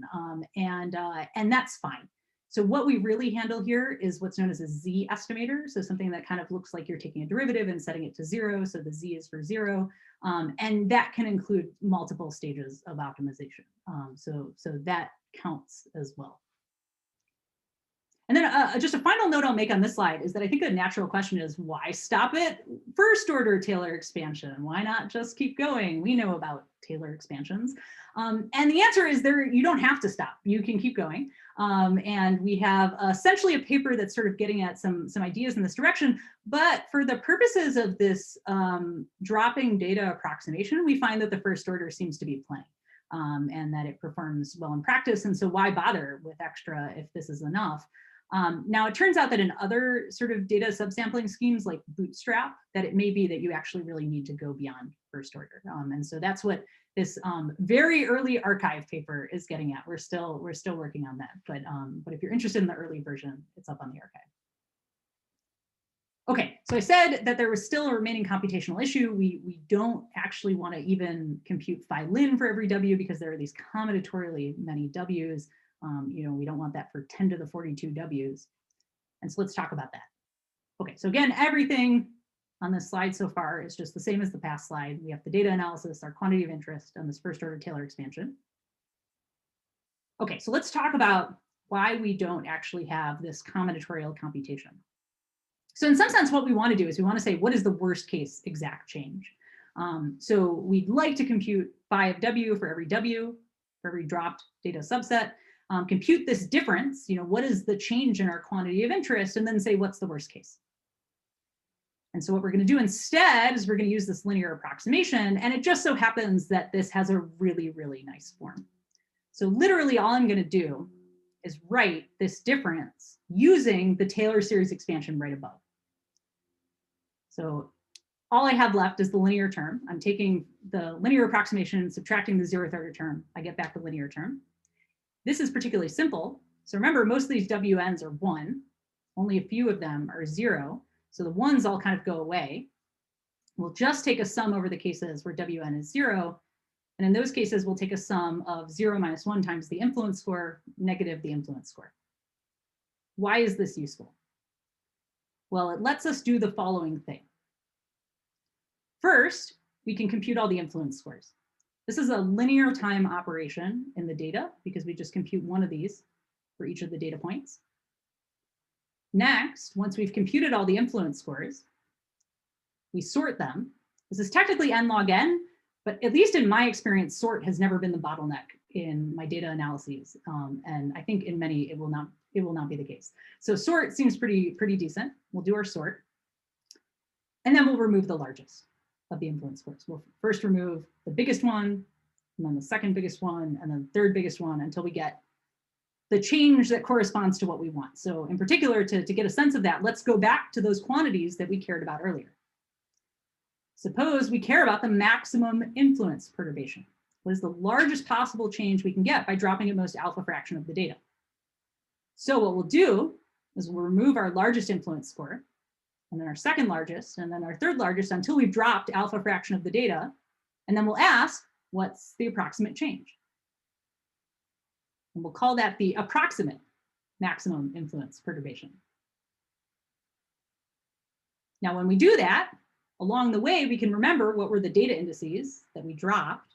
and that's fine. So what we really handle here is what's known as a Z estimator. So something that kind of looks like you're taking a derivative and setting it to 0. So the Z is for 0. And that can include multiple stages of optimization. So that counts as well. And then just a final note I'll make on this slide is that I think a natural question is, why stop at first order Taylor expansion? Why not just keep going? We know about Taylor expansions. And the answer is you don't have to stop. You can keep going. And we have essentially a paper that's sort of getting at some ideas in this direction. But for the purposes of this dropping data approximation, we find that the first order seems to be plenty. And that it performs well in practice. And so why bother with extra if this is enough? Now, it turns out that in other sort of data subsampling schemes like Bootstrap, that it may be that you actually really need to go beyond first order. And so that's what this very early archive paper is getting at. We're still working on that. But if you're interested in the early version, it's up on the archive. Okay, so I said that there was still a remaining computational issue. We don't actually want to even compute phi lin for every W because there are these combinatorially many Ws. We don't want that for 10 to the 42 Ws. And so let's talk about that. Okay, so again, everything on this slide so far is just the same as the past slide. We have the data analysis, our quantity of interest, and this first order Taylor expansion. Okay, so let's talk about why we don't actually have this combinatorial computation. So in some sense, what we want to do is we want to say, what is the worst case exact change? So we'd like to compute phi of W for every W, for every dropped data subset, compute this difference, what is the change in our quantity of interest, and then say, what's the worst case? And so what we're going to do instead is we're going to use this linear approximation, and it just so happens that this has a really, really nice form. So literally all I'm going to do is write this difference using the Taylor series expansion right above. So all I have left is the linear term. I'm taking the linear approximation, subtracting the 0th order term. I get back the linear term. This is particularly simple. So remember, most of these WNs are 1. Only a few of them are 0. So the 1s all kind of go away. We'll just take a sum over the cases where WN is 0. And in those cases, we'll take a sum of 0 minus 1 times the influence score, negative the influence score. Why is this useful? Well, it lets us do the following thing. First, we can compute all the influence scores. This is a linear time operation in the data because we just compute one of these for each of the data points. Next, once we've computed all the influence scores, we sort them. This is technically n log n, but at least in my experience, sort has never been the bottleneck in my data analyses. And I think in many, it will not be the case. So sort seems pretty decent. We'll do our sort. And then we'll remove the largest of the influence scores. We'll first remove the biggest one, and then the second biggest one, and then the third biggest one until we get the change that corresponds to what we want. So in particular, to get a sense of that, let's go back to those quantities that we cared about earlier. Suppose we care about the maximum influence perturbation. What is the largest possible change we can get by dropping at most alpha fraction of the data? So what we'll do is we'll remove our largest influence score, and then our second largest, and then our third largest until we've dropped alpha fraction of the data. And then we'll ask, what's the approximate change? And we'll call that the approximate maximum influence perturbation. Now, when we do that, along the way, we can remember what were the data indices that we dropped,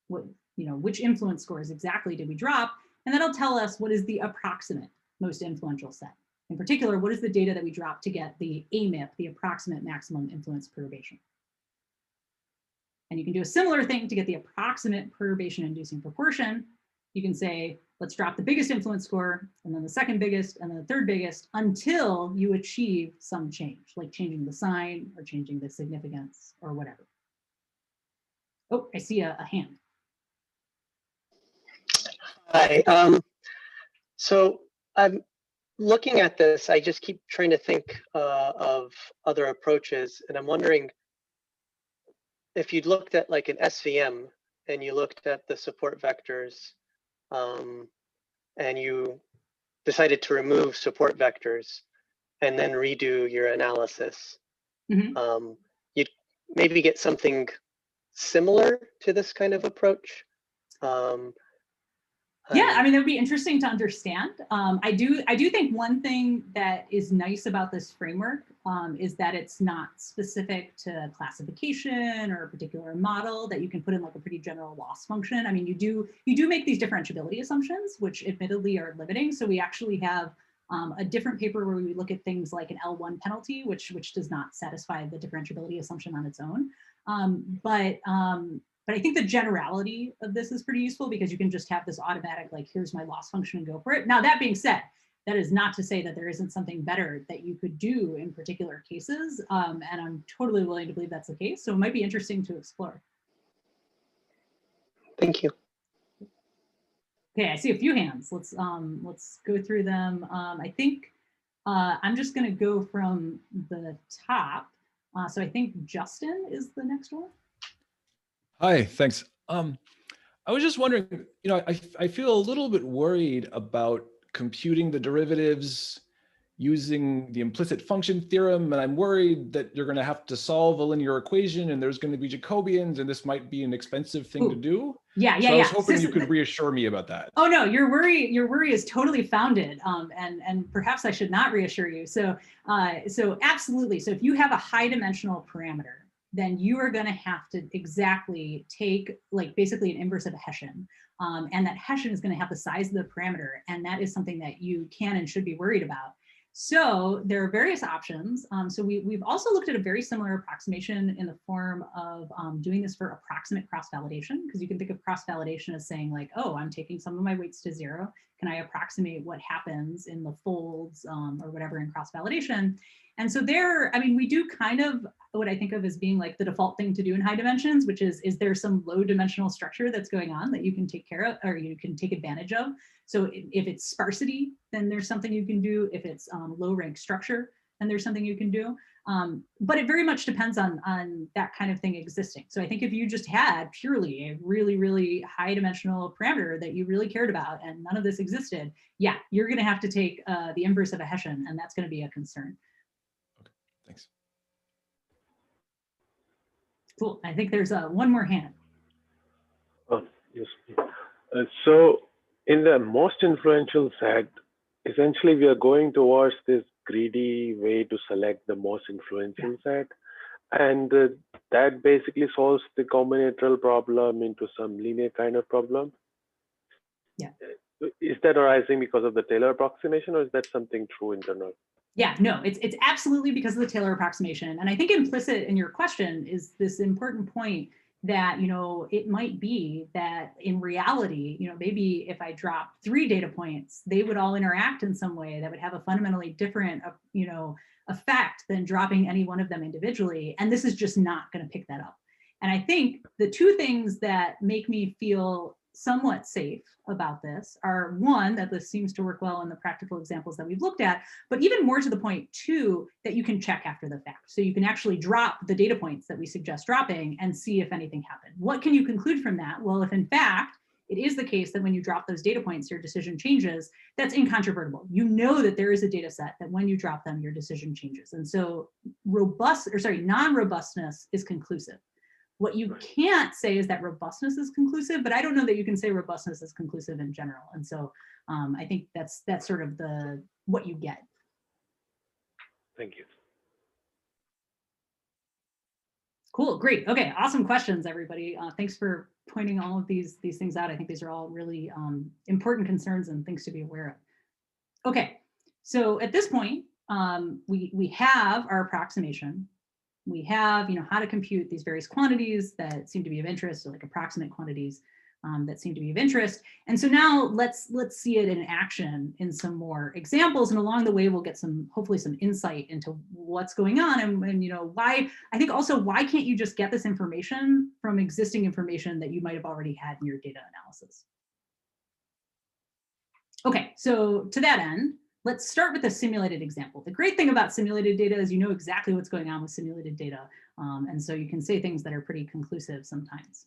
which influence scores exactly did we drop, and that'll tell us what is the approximate most influential set. In particular, what is the data that we drop to get the AMIP, the approximate maximum influence perturbation? And you can do a similar thing to get the approximate perturbation inducing proportion. You can say, let's drop the biggest influence score, and then the second biggest, and then the third biggest, until you achieve some change, like changing the sign or changing the significance or whatever. Oh, I see a hand. Hi. So I'm looking at this. I just keep trying to think of other approaches, and I'm wondering if you'd looked at like an SVM and you looked at the support vectors, and you decided to remove support vectors and then redo your analysis, you'd maybe get something similar to this kind of approach. Yeah, I mean, that would be interesting to understand. I do think one thing that is nice about this framework is that it's not specific to classification or a particular model, that you can put in like a pretty general loss function. I mean, you do make these differentiability assumptions, which admittedly are limiting. So we actually have a different paper where we look at things like an L1 penalty, which does not satisfy the differentiability assumption on its own. But I think the generality of this is pretty useful because you can just have this automatic, like, here's my loss function and go for it. Now, that being said, that is not to say that there isn't something better that you could do in particular cases. And I'm totally willing to believe that's the case. So it might be interesting to explore. Thank you. Okay, I see a few hands. Let's go through them. I think I'm just going to go from the top. So I think Justin is the next one. Hi, thanks. I was just wondering, I feel a little bit worried about computing the derivatives using the implicit function theorem, and I'm worried that you're going to have to solve a linear equation and there's going to be Jacobians, and this might be an expensive thing to do. Yeah. I was hoping you could reassure me about that. Oh no, your worry is totally founded, and perhaps I should not reassure you. So absolutely. So if you have a high dimensional parameter, then you are going to have to exactly take like basically an inverse of a Hessian. And that Hessian is going to have the size of the parameter. And that is something that you can and should be worried about. So there are various options. So we've also looked at a very similar approximation in the form of doing this for approximate cross-validation, because you can think of cross-validation as saying like, oh, I'm taking some of my weights to 0. Can I approximate what happens in the folds or whatever in cross-validation? And so there, I mean, we do kind of what I think of as being like the default thing to do in high dimensions, which is there some low dimensional structure that's going on that you can take care of or you can take advantage of? So if it's sparsity, then there's something you can do. If it's low rank structure, then there's something you can do. But it very much depends on that kind of thing existing. So I think if you just had purely a really, really high dimensional parameter that you really cared about and none of this existed, yeah, you're going to have to take the inverse of a Hessian, and that's going to be a concern. Okay, thanks. Cool. I think there's one more hand. Yes. So in the most influential set, essentially we are going towards this greedy way to select the most influential set. And that basically solves the combinatorial problem into some linear kind of problem. Yeah. Is that arising because of the Taylor approximation, or is that something true in general? Yeah, no, it's absolutely because of the Taylor approximation. And I think implicit in your question is this important point that, it might be that in reality, maybe if I dropped 3 data points, they would all interact in some way that would have a fundamentally different, effect than dropping any one of them individually. And this is just not going to pick that up. And I think the 2 things that make me feel somewhat safe about this are, one, that this seems to work well in the practical examples that we've looked at, but even more to the point, 2, that you can check after the fact. So you can actually drop the data points that we suggest dropping and see if anything happened. What can you conclude from that? Well, if in fact it is the case that when you drop those data points, your decision changes, that's incontrovertible. You know that there is a data set that when you drop them, your decision changes. And so non-robustness is conclusive. What you can't say is that robustness is conclusive, but I don't know that you can say robustness is conclusive in general. And so I think that's sort of what you get. Thank you. Cool, great. Okay, awesome questions, everybody. Thanks for pointing all of these things out. I think these are all really important concerns and things to be aware of. Okay, So at this point, we have our approximation. We have, how to compute these various quantities that seem to be of interest, so like approximate quantities that seem to be of interest. And so now let's see it in action in some more examples. And along the way, we'll get hopefully some insight into what's going on and why. I think also, why can't you just get this information from existing information that you might have already had in your data analysis? Okay, so to that end, let's start with a simulated example. The great thing about simulated data is you know exactly what's going on with simulated data. And so you can say things that are pretty conclusive sometimes.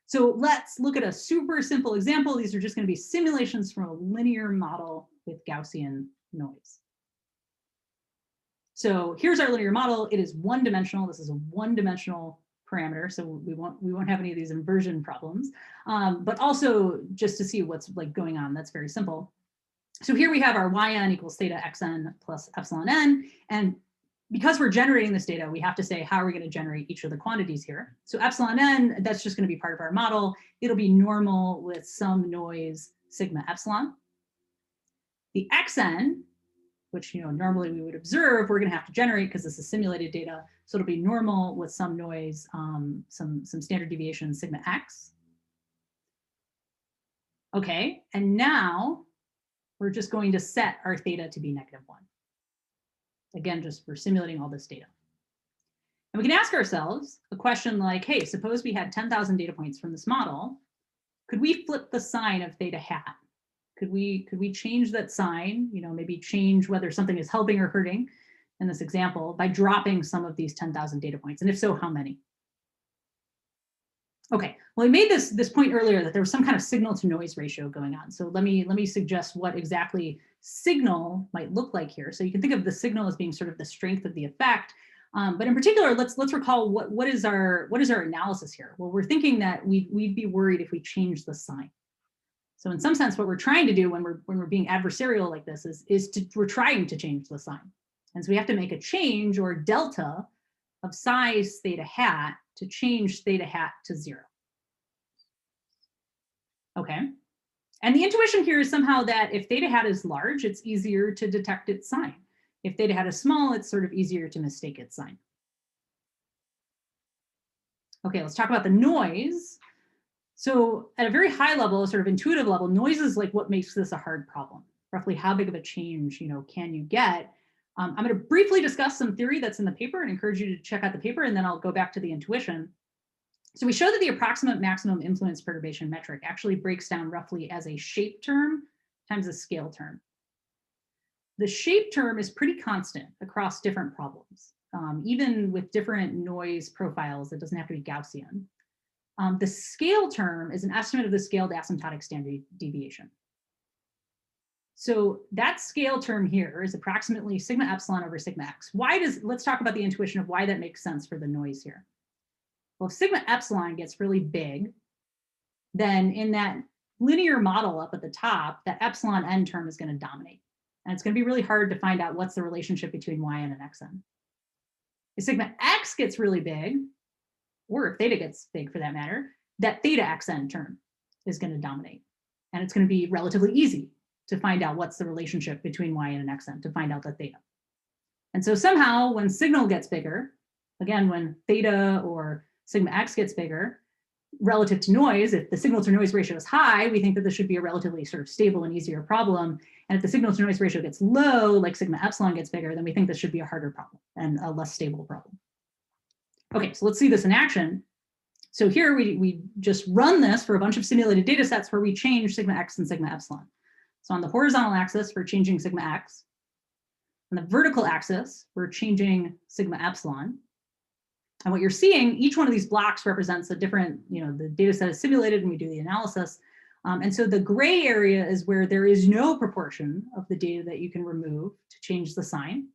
So let's look at a super simple example. These are just going to be simulations from a linear model with Gaussian noise. So here's our linear model. It is one-dimensional. This is a one-dimensional parameter, so we won't have any of these inversion problems. But also just to see what's going on, that's very simple. So here we have our yn equals theta xn plus epsilon n, and because we're generating this data, we have to say, how are we going to generate each of the quantities here? So epsilon n, that's just going to be part of our model. It'll be normal with some noise sigma epsilon. The xn, which normally we would observe, we're going to have to generate because this is simulated data. So it'll be normal with some noise, some standard deviation sigma x. Okay, and now we're just going to set our theta to be -1. Again, just for simulating all this data. And we can ask ourselves a question like, hey, suppose we had 10,000 data points from this model. Could we flip the sign of theta hat? Could we change that sign, maybe change whether something is helping or hurting in this example by dropping some of these 10,000 data points? And if so, how many? Okay, well, I made this point earlier that there was some kind of signal to noise ratio going on. So let me suggest what exactly signal might look like here. So you can think of the signal as being sort of the strength of the effect. But in particular, let's recall what is our analysis here? Well, we're thinking that we'd be worried if we change the sign. So in some sense, what we're trying to do when we're being adversarial like this we're trying to change the sign. And so we have to make a change or delta of size theta hat to change theta hat to 0. Okay. And the intuition here is somehow that if theta hat is large, it's easier to detect its sign. If theta hat is small, it's sort of easier to mistake its sign. Okay, let's talk about the noise. So at a very high level, sort of intuitive level, noise is like what makes this a hard problem. Roughly how big of a change can you get? I'm going to briefly discuss some theory that's in the paper and encourage you to check out the paper, and then I'll go back to the intuition. So we show that the approximate maximum influence perturbation metric actually breaks down roughly as a shape term times a scale term. The shape term is pretty constant across different problems, even with different noise profiles. It doesn't have to be Gaussian. The scale term is an estimate of the scaled asymptotic standard deviation. So that scale term here is approximately sigma epsilon over sigma x. Let's talk about the intuition of why that makes sense for the noise here. Well, if sigma epsilon gets really big, then in that linear model up at the top, that epsilon n term is going to dominate. And it's going to be really hard to find out what's the relationship between yn and xn. If sigma x gets really big, or if theta gets big for that matter, that theta xn term is going to dominate. And it's going to be relatively easy to find out what's the relationship between yn and xn, to find out the theta. And so somehow when signal gets bigger, again, when theta or sigma x gets bigger, relative to noise, if the signal to noise ratio is high, we think that this should be a relatively sort of stable and easier problem. And if the signal to noise ratio gets low, like sigma epsilon gets bigger, then we think this should be a harder problem and a less stable problem. Okay, so let's see this in action. So here we just run this for a bunch of simulated data sets where we change sigma x and sigma epsilon. So on the horizontal axis, we're changing sigma x. On the vertical axis, we're changing sigma epsilon. And what you're seeing, each one of these blocks represents a different, the data set is simulated and we do the analysis. And so the gray area is where there is no proportion of the data that you can remove to change the sign.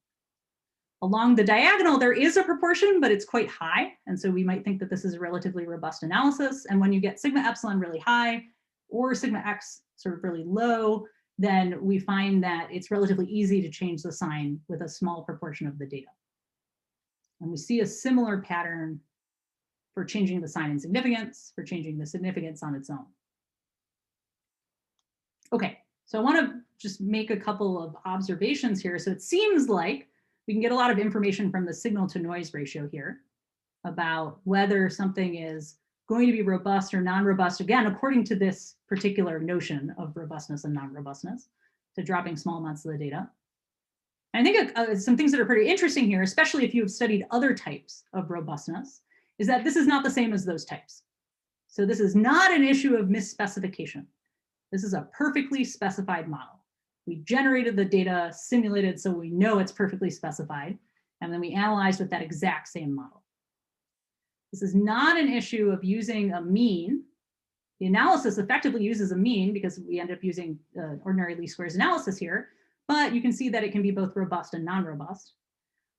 Along the diagonal, there is a proportion, but it's quite high. And so we might think that this is a relatively robust analysis. And when you get sigma epsilon really high or sigma x sort of really low, then we find that it's relatively easy to change the sign with a small proportion of the data. And we see a similar pattern for changing the sign in significance, for changing the significance on its own. Okay, so I want to just make a couple of observations here. So it seems like we can get a lot of information from the signal to noise ratio here about whether something is going to be robust or non-robust, again, according to this particular notion of robustness and non-robustness, to dropping small amounts of the data. And I think some things that are pretty interesting here, especially if you've studied other types of robustness, is that this is not the same as those types. So this is not an issue of misspecification. This is a perfectly specified model. We generated the data, simulated so we know it's perfectly specified, and then we analyzed with that exact same model. This is not an issue of using a mean. The analysis effectively uses a mean because we end up using ordinary least squares analysis here, but you can see that it can be both robust and non-robust.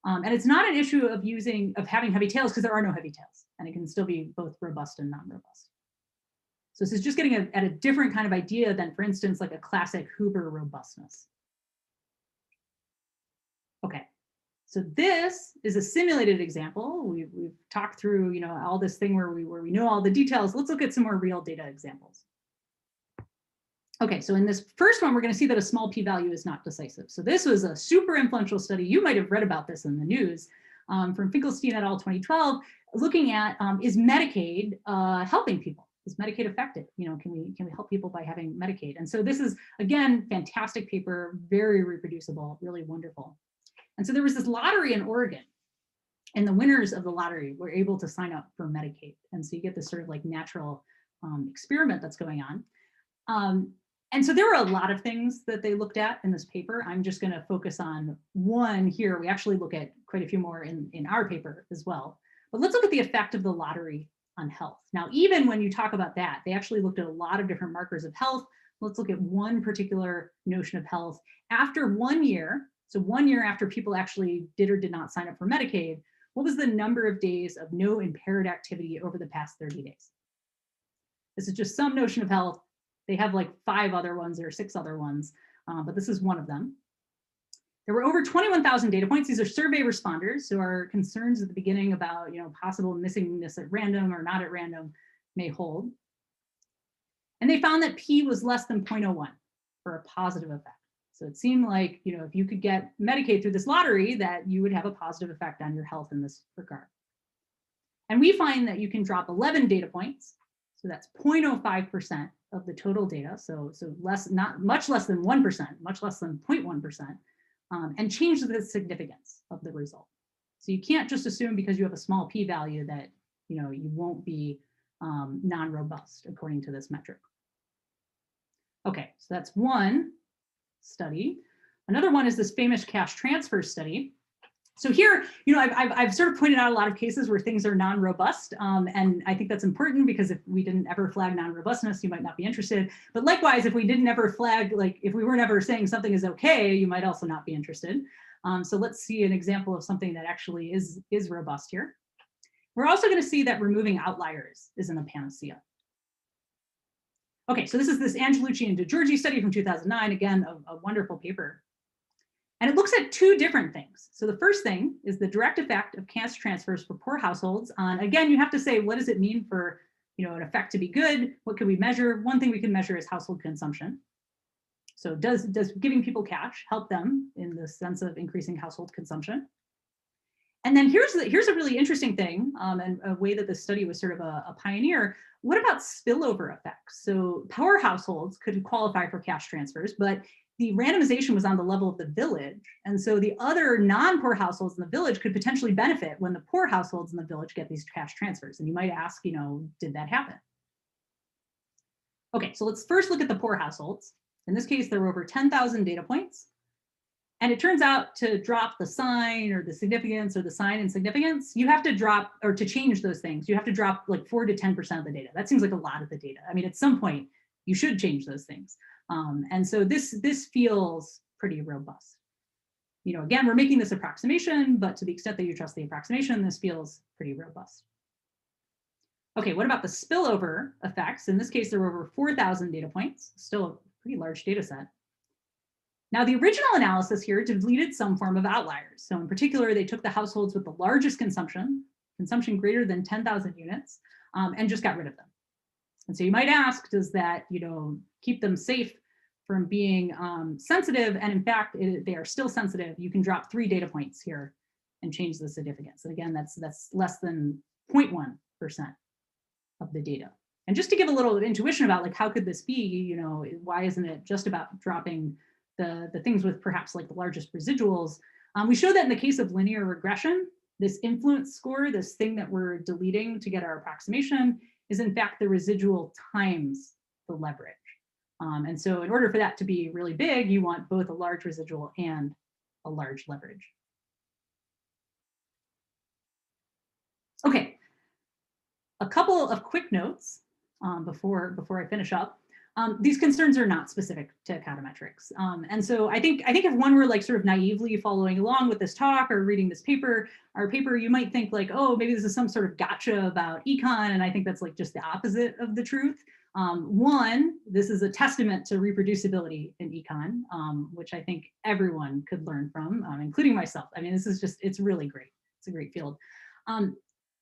And it's not an issue of having heavy tails because there are no heavy tails, and it can still be both robust and non-robust. So this is just getting at a different kind of idea than, for instance, like a classic Hoover robustness. Okay, so this is a simulated example. We've talked through, you know, all this thing where we know all the details. Let's look at some more real data examples. Okay, so in this first one, we're going to see that a small p-value is not decisive. So this was a super influential study. You might have read about this in the news from Finkelstein et al. 2012, looking at is Medicaid helping people? Is Medicaid effective? You know, can we help people by having Medicaid? And so this is, again, fantastic paper, very reproducible, really wonderful. And so there was this lottery in Oregon, and the winners of the lottery were able to sign up for Medicaid. And so you get this sort of like natural experiment that's going on. And so there were a lot of things that they looked at in this paper. I'm just going to focus on one here. We actually look at quite a few more in our paper as well. But let's look at the effect of the lottery on health. Now, even when you talk about that, they actually looked at a lot of different markers of health. Let's look at one particular notion of health. After 1 year, so 1 year after people actually did or did not sign up for Medicaid, what was the number of days of no impaired activity over the past 30 days? This is just some notion of health. They have like 5 other ones or 6 other ones, but this is one of them. There were over 21,000 data points. These are survey responders, so our concerns at the beginning about, you know, possible missingness at random or not at random may hold. And they found that P was less than 0.01 for a positive effect. So it seemed like, you know, if you could get Medicaid through this lottery, that you would have a positive effect on your health in this regard. And we find that you can drop 11 data points. So that's 0.05% of the total data. So less, not much less than 1%, much less than 0.1%, and change the significance of the result. So you can't just assume because you have a small p-value that, you know, you won't be non-robust according to this metric. Okay, so that's one study. Another one is this famous cash transfer study. So here, you know, I've sort of pointed out a lot of cases where things are non-robust, and I think that's important because if we didn't ever flag non-robustness, you might not be interested. But likewise, if we didn't ever flag, like if we weren't ever saying something is okay, you might also not be interested. So let's see an example of something that actually is robust here. We're also going to see that removing outliers isn't a panacea. Okay, so this is this Angelucci and DeGiorgi study from 2009, again, a wonderful paper. And it looks at 2 different things. So the first thing is the direct effect of cash transfers for poor households on, again, you have to say, what does it mean for, you know, an effect to be good? What can we measure? One thing we can measure is household consumption. So does giving people cash help them in the sense of increasing household consumption? And then here's a really interesting thing, and a way that this study was sort of a pioneer. What about spillover effects? So poor households could qualify for cash transfers, but the randomization was on the level of the village. And so the other non-poor households in the village could potentially benefit when the poor households in the village get these cash transfers. And you might ask, you know, did that happen? Okay, so let's first look at the poor households. In this case, there were over 10,000 data points. And it turns out to drop the sign or the significance or the sign and significance, you have to drop, or to change those things, you have to drop like 4 to 10% of the data. That seems like a lot of the data. I mean, at some point, you should change those things. And so this feels pretty robust. You know, again, we're making this approximation, but to the extent that you trust the approximation, this feels pretty robust. Okay, what about the spillover effects? In this case, there were over 4,000 data points, still a pretty large data set. Now, the original analysis here deleted some form of outliers. So in particular, they took the households with the largest consumption greater than 10,000 units, and just got rid of them. And so you might ask, does that, you know, keep them safe from being sensitive, and in fact, they are still sensitive. You can drop 3 data points here and change the significance. And again, that's less than 0.1% of the data. And just to give a little intuition about like, how could this be, you know, why isn't it just about dropping the things with perhaps like the largest residuals? We show that in the case of linear regression, this influence score, this thing that we're deleting to get our approximation, is in fact the residual times the leverage. And so in order for that to be really big, you want both a large residual and a large leverage. Okay, a couple of quick notes before I finish up. These concerns are not specific to econometrics. And so I think if one were like sort of naively following along with this talk or reading this paper, our paper, you might think like, oh, maybe this is some sort of gotcha about econ. And I think that's like just the opposite of the truth. One, this is a testament to reproducibility in econ, which I think everyone could learn from, including myself. I mean, this is just, it's really great. It's a great field.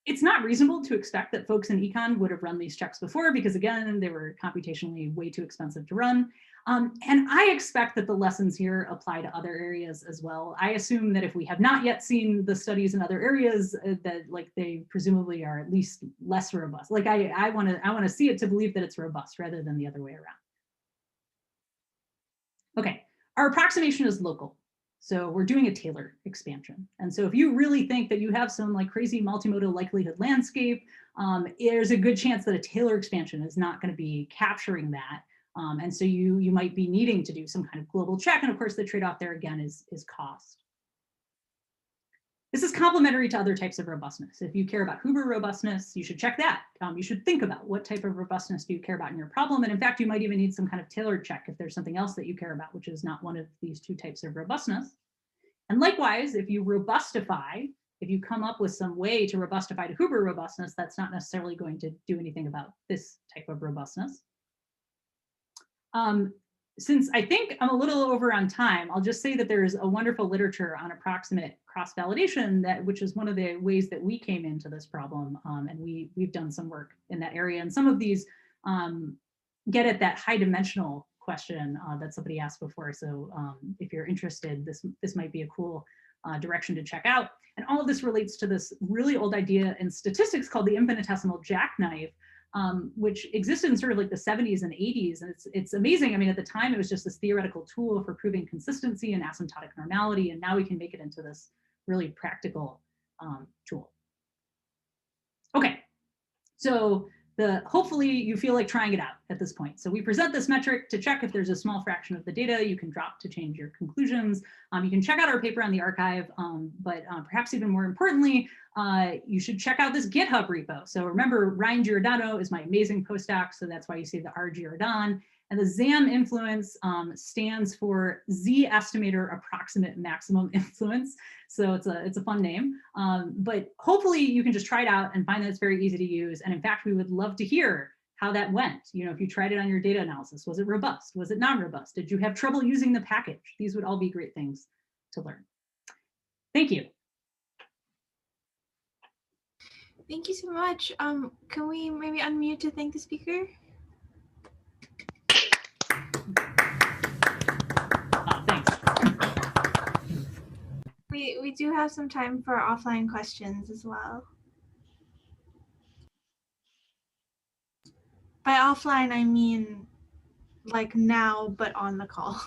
It's not reasonable to expect that folks in econ would have run these checks before, because again, they were computationally way too expensive to run. And I expect that the lessons here apply to other areas as well. I assume that if we have not yet seen the studies in other areas, that like they presumably are at least less robust. Like I want to see it to believe that it's robust rather than the other way around. Okay, our approximation is local. So we're doing a Taylor expansion. And so if you really think that you have some like crazy multimodal likelihood landscape, there's a good chance that a Taylor expansion is not going to be capturing that. And so you might be needing to do some kind of global check. And of course, the trade-off there again is cost. This is complementary to other types of robustness. If you care about Huber robustness, you should check that. You should think about what type of robustness do you care about in your problem. And in fact, you might even need some kind of tailored check if there's something else that you care about, which is not one of these 2 types of robustness. And likewise, if you robustify, if you come up with some way to robustify to Huber robustness, that's not necessarily going to do anything about this type of robustness. Since I think I'm a little over on time, I'll just say that there's a wonderful literature on approximate cross-validation, which is one of the ways that we came into this problem. And we've done some work in that area. And some of these get at that high dimensional question that somebody asked before. So if you're interested, this might be a cool direction to check out. And all of this relates to this really old idea in statistics called the infinitesimal jackknife, which existed in sort of like the 70s and 80s. And it's amazing. I mean, at the time, it was just this theoretical tool for proving consistency and asymptotic normality. And now we can make it into this really practical tool. Okay, so hopefully you feel like trying it out at this point. So we present this metric to check if there's a small fraction of the data you can drop to change your conclusions. You can check out our paper on the archive, but perhaps even more importantly, you should check out this GitHub repo. So remember, Ryan Giordano is my amazing postdoc, so that's why you see the R Giordano. And the ZAM influence stands for Z Estimator Approximate Maximum Influence. So it's a fun name, but hopefully you can just try it out and find that it's very easy to use. And in fact, we would love to hear how that went. You know, if you tried it on your data analysis, was it robust? Was it non-robust? Did you have trouble using the package? These would all be great things to learn. Thank you. Thank you so much. Can we maybe unmute to thank the speaker? Thanks. We do have some time for offline questions as well. By offline, I mean like now, but on the call.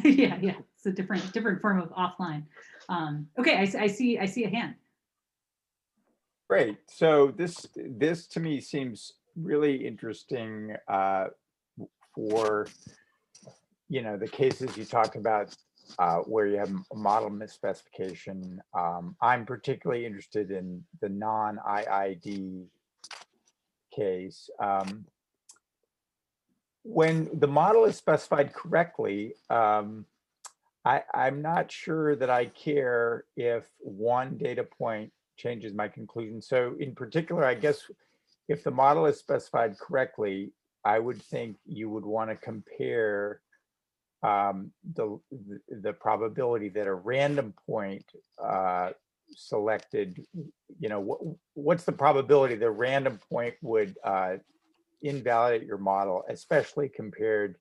yeah, it's a different form of offline. Okay, I see a hand. Great. So this to me seems really interesting for the cases you talked about where you have model misspecification. I'm particularly interested in the non-IID case. When the model is specified correctly, I'm not sure that I care if one data point changes my conclusion. So in particular, I guess if the model is specified correctly, I would think you would want to compare the probability that a random point selected, what's the probability the random point would invalidate your model, especially compared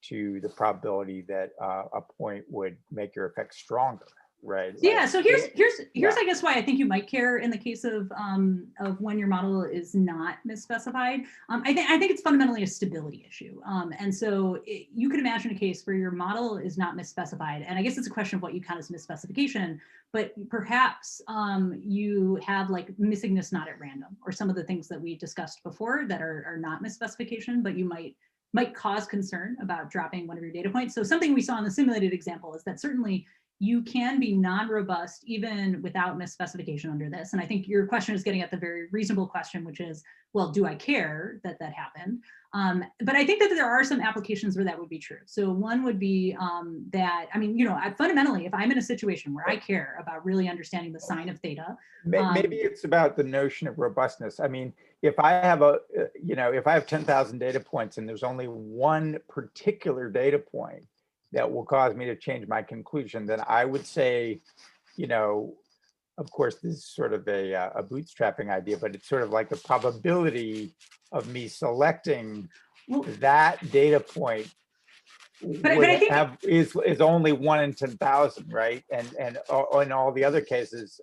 to the probability that a point would make your effect stronger, right? Yeah, Like, so here's yeah. I guess why I think you might care in the case of when your model is not misspecified. I think it's fundamentally a stability issue, and so you could imagine a case where your model is not misspecified, and I guess it's a question of what you count as misspecification. But perhaps you have like missingness not at random, or some of the things that we discussed before that are not misspecification, but you might cause concern about dropping one of your data points. So something we saw in the simulated example is that certainly you can be non-robust even without misspecification under this. And I think your question is getting at the very reasonable question, which is, well, do I care that that happened? But I think that there are some applications where that would be true. So one would be that, I mean, fundamentally, if I'm in a situation where I care about really understanding the sign of theta. Maybe it's about the notion of robustness. I mean, if I have if I have 10,000 data points and there's only one particular data point that will cause me to change my conclusion, then I would say, of course, this is sort of a bootstrapping idea, but it's sort of like the probability of me selecting that data point but I think is only 1 in 10,000, right? And in all the other cases,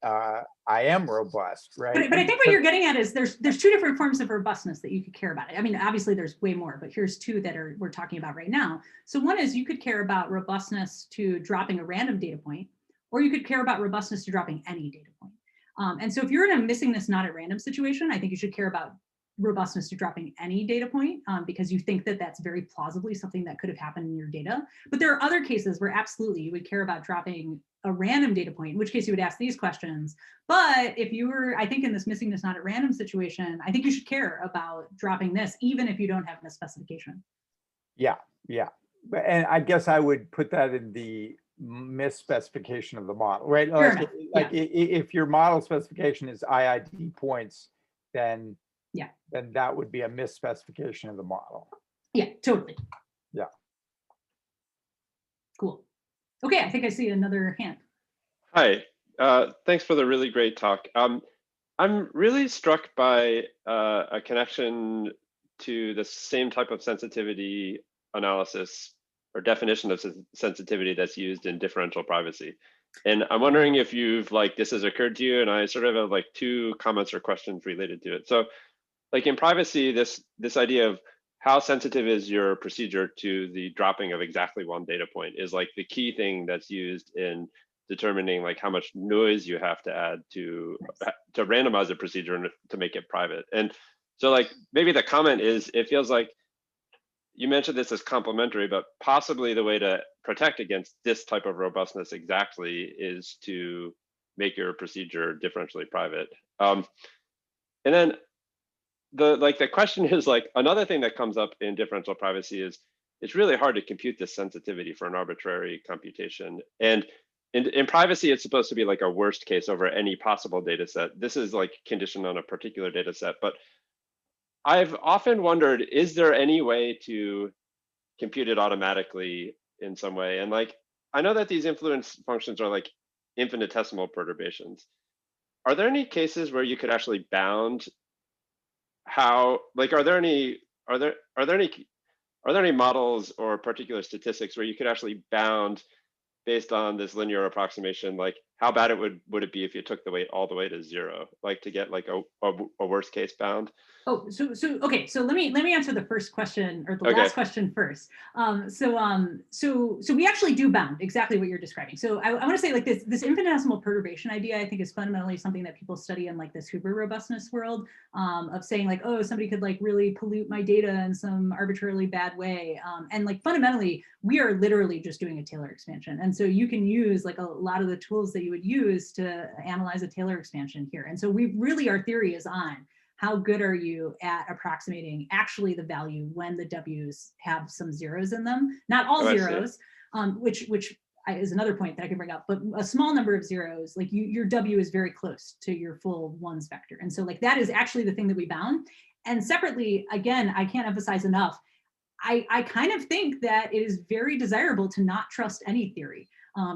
I am robust, right? But I think what you're getting at is there's two different forms of robustness that you could care about. I mean, obviously there's way more, but here's two that we're talking about right now. So one is you could care about robustness to dropping a random data point, or you could care about robustness to dropping any data point. And so if you're in a missingness not at random situation, I think you should care about robustness to dropping any data point because you think that that's very plausibly something that could have happened in your data. But there are other cases where absolutely you would care about dropping a random data point, in which case you would ask these questions. But if you were, I think in this missingness not at random situation, I think you should care about dropping this, even if you don't have misspecification. Yeah. And I guess I would put that in the misspecification of the model, right? If your model specification is IID points, then that would be a misspecification of the model. Yeah, totally. Yeah. Cool. Okay, I think I see another hand. Hi, thanks for the really great talk. I'm really struck by a connection to the same type of sensitivity analysis or definition of sensitivity that's used in differential privacy. And I'm wondering if this has occurred to you, and I sort of have two comments or questions related to it. So in privacy, this idea of how sensitive is your procedure to the dropping of exactly one data point is the key thing that's used in determining how much noise you have to add to randomize a procedure to make it private. And so maybe the comment is, it feels like you mentioned this as complementary, but possibly the way to protect against this type of robustness exactly is to make your procedure differentially private. And then the question is another thing that comes up in differential privacy is it's really hard to compute this sensitivity for an arbitrary computation. And in privacy, it's supposed to be a worst case over any possible data set. This is conditioned on a particular data set, but I've often wondered, is there any way to compute it automatically in some way? And I know that these influence functions are infinitesimal perturbations. Are there any cases where you could actually bound how, are there any models or particular statistics where you could actually bound based on this linear approximation, how bad would it be if you took the weight all the way to 0, to get a worst case bound? Oh, okay. So let me answer the first question, or the last question first. So we actually do bound exactly what you're describing. So I want to say this infinitesimal perturbation idea, I think, is fundamentally something that people study in this Huber robustness world, of saying oh, somebody could really pollute my data in some arbitrarily bad way. And fundamentally, we are literally just doing a Taylor expansion. And so you can use a lot of the tools that you would use to analyze a Taylor expansion here. And so our theory is on how good are you at approximating actually the value when the W's have some zeros in them, not all zeros, which is another point that I can bring up, but a small number of zeros, your W is very close to your full ones vector. And so that is actually the thing that we bound. And separately, again, I can't emphasize enough, I kind of think that it is very desirable to not trust any theory,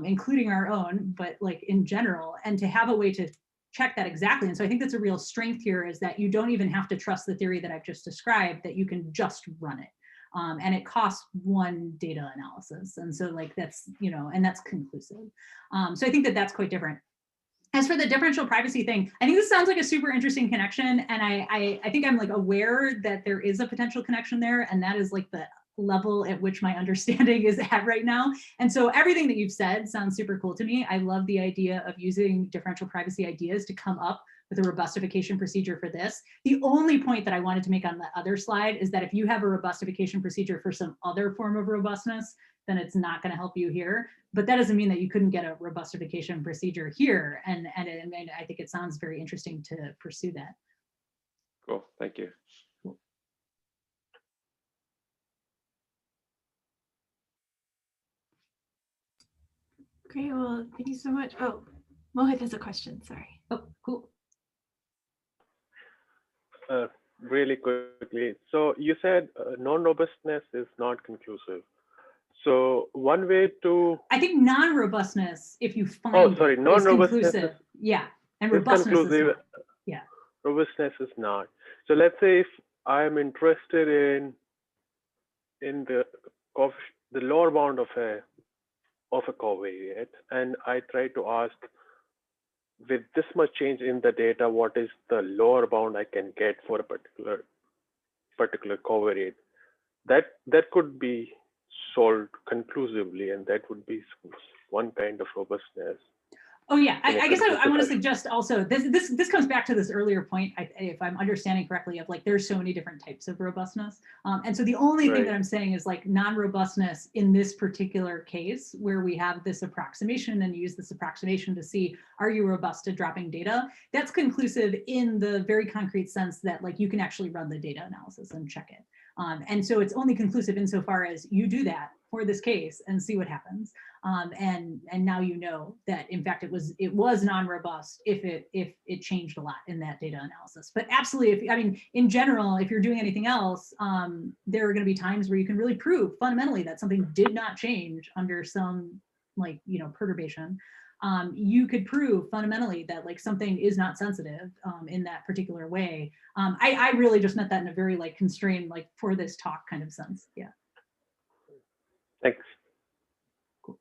including our own, but in general, and to have a way to check that exactly. And so I think that's a real strength here, is that you don't even have to trust the theory that I've just described, that you can just run it. And it costs one data analysis. And so like that's, and that's conclusive. So I think that that's quite different. As for the differential privacy thing, I think this sounds like a super interesting connection. And I think I'm like aware that there is a potential connection there. And that is like the level at which my understanding is at right now. And so everything that you've said sounds super cool to me. I love the idea of using differential privacy ideas to come up with a robustification procedure for this. The only point that I wanted to make on the other slide is that if you have a robustification procedure for some other form of robustness, then it's not going to help you here. But that doesn't mean that you couldn't get a robustification procedure here. And I think it sounds very interesting to pursue that. Cool, thank you. Great, well, thank you so much. Oh, Mohit has a question, sorry. Oh, cool. Really quickly, so you said non-robustness is not conclusive. So one way to, I think non-robustness, if you find non-robustness is yeah, and is robustness conclusive. is not. Yeah. Robustness is not. So let's say if I am interested in the lower bound of a covariate, and I try to ask, with this much change in the data, what is the lower bound I can get for a particular covariate? That could be solved conclusively, and that would be one kind of robustness. Oh yeah, I guess I want to suggest also, this comes back to this earlier point, if I'm understanding correctly, of like, there's so many different types of robustness. And so the only thing that I'm saying is like non-robustness in this particular case, where we have this approximation and use this approximation to see, are you robust to dropping data? That's conclusive in the very concrete sense that like you can actually run the data analysis and check it. And so it's only conclusive insofar as you do that for this case and see what happens. And now you know that in fact it was non-robust if it changed a lot in that data analysis. But absolutely, in general, if you're doing anything else, there are going to be times where you can really prove fundamentally that something did not change under some perturbation. You could prove fundamentally that like something is not sensitive in that particular way. I really just meant that in a very like constrained, like for this talk kind of sense. Yeah. Thanks. Cool.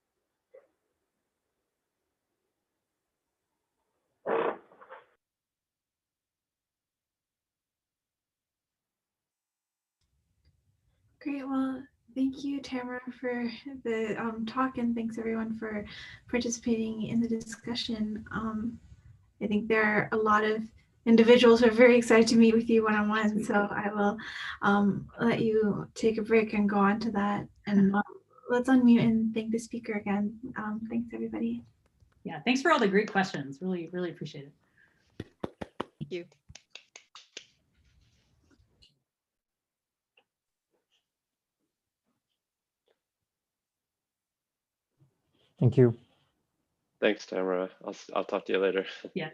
Great, well, thank you, Tamara, for the talk, and thanks everyone for participating in the discussion. I think there are a lot of individuals who are very excited to meet with you one-on-one, so I will let you take a break and go on to that. And let's unmute and thank the speaker again. Thanks, everybody. Yeah, thanks for all the great questions. Really, really appreciate it. Thank you. Thank you. Thanks, Tamara. I'll talk to you later. Yeah.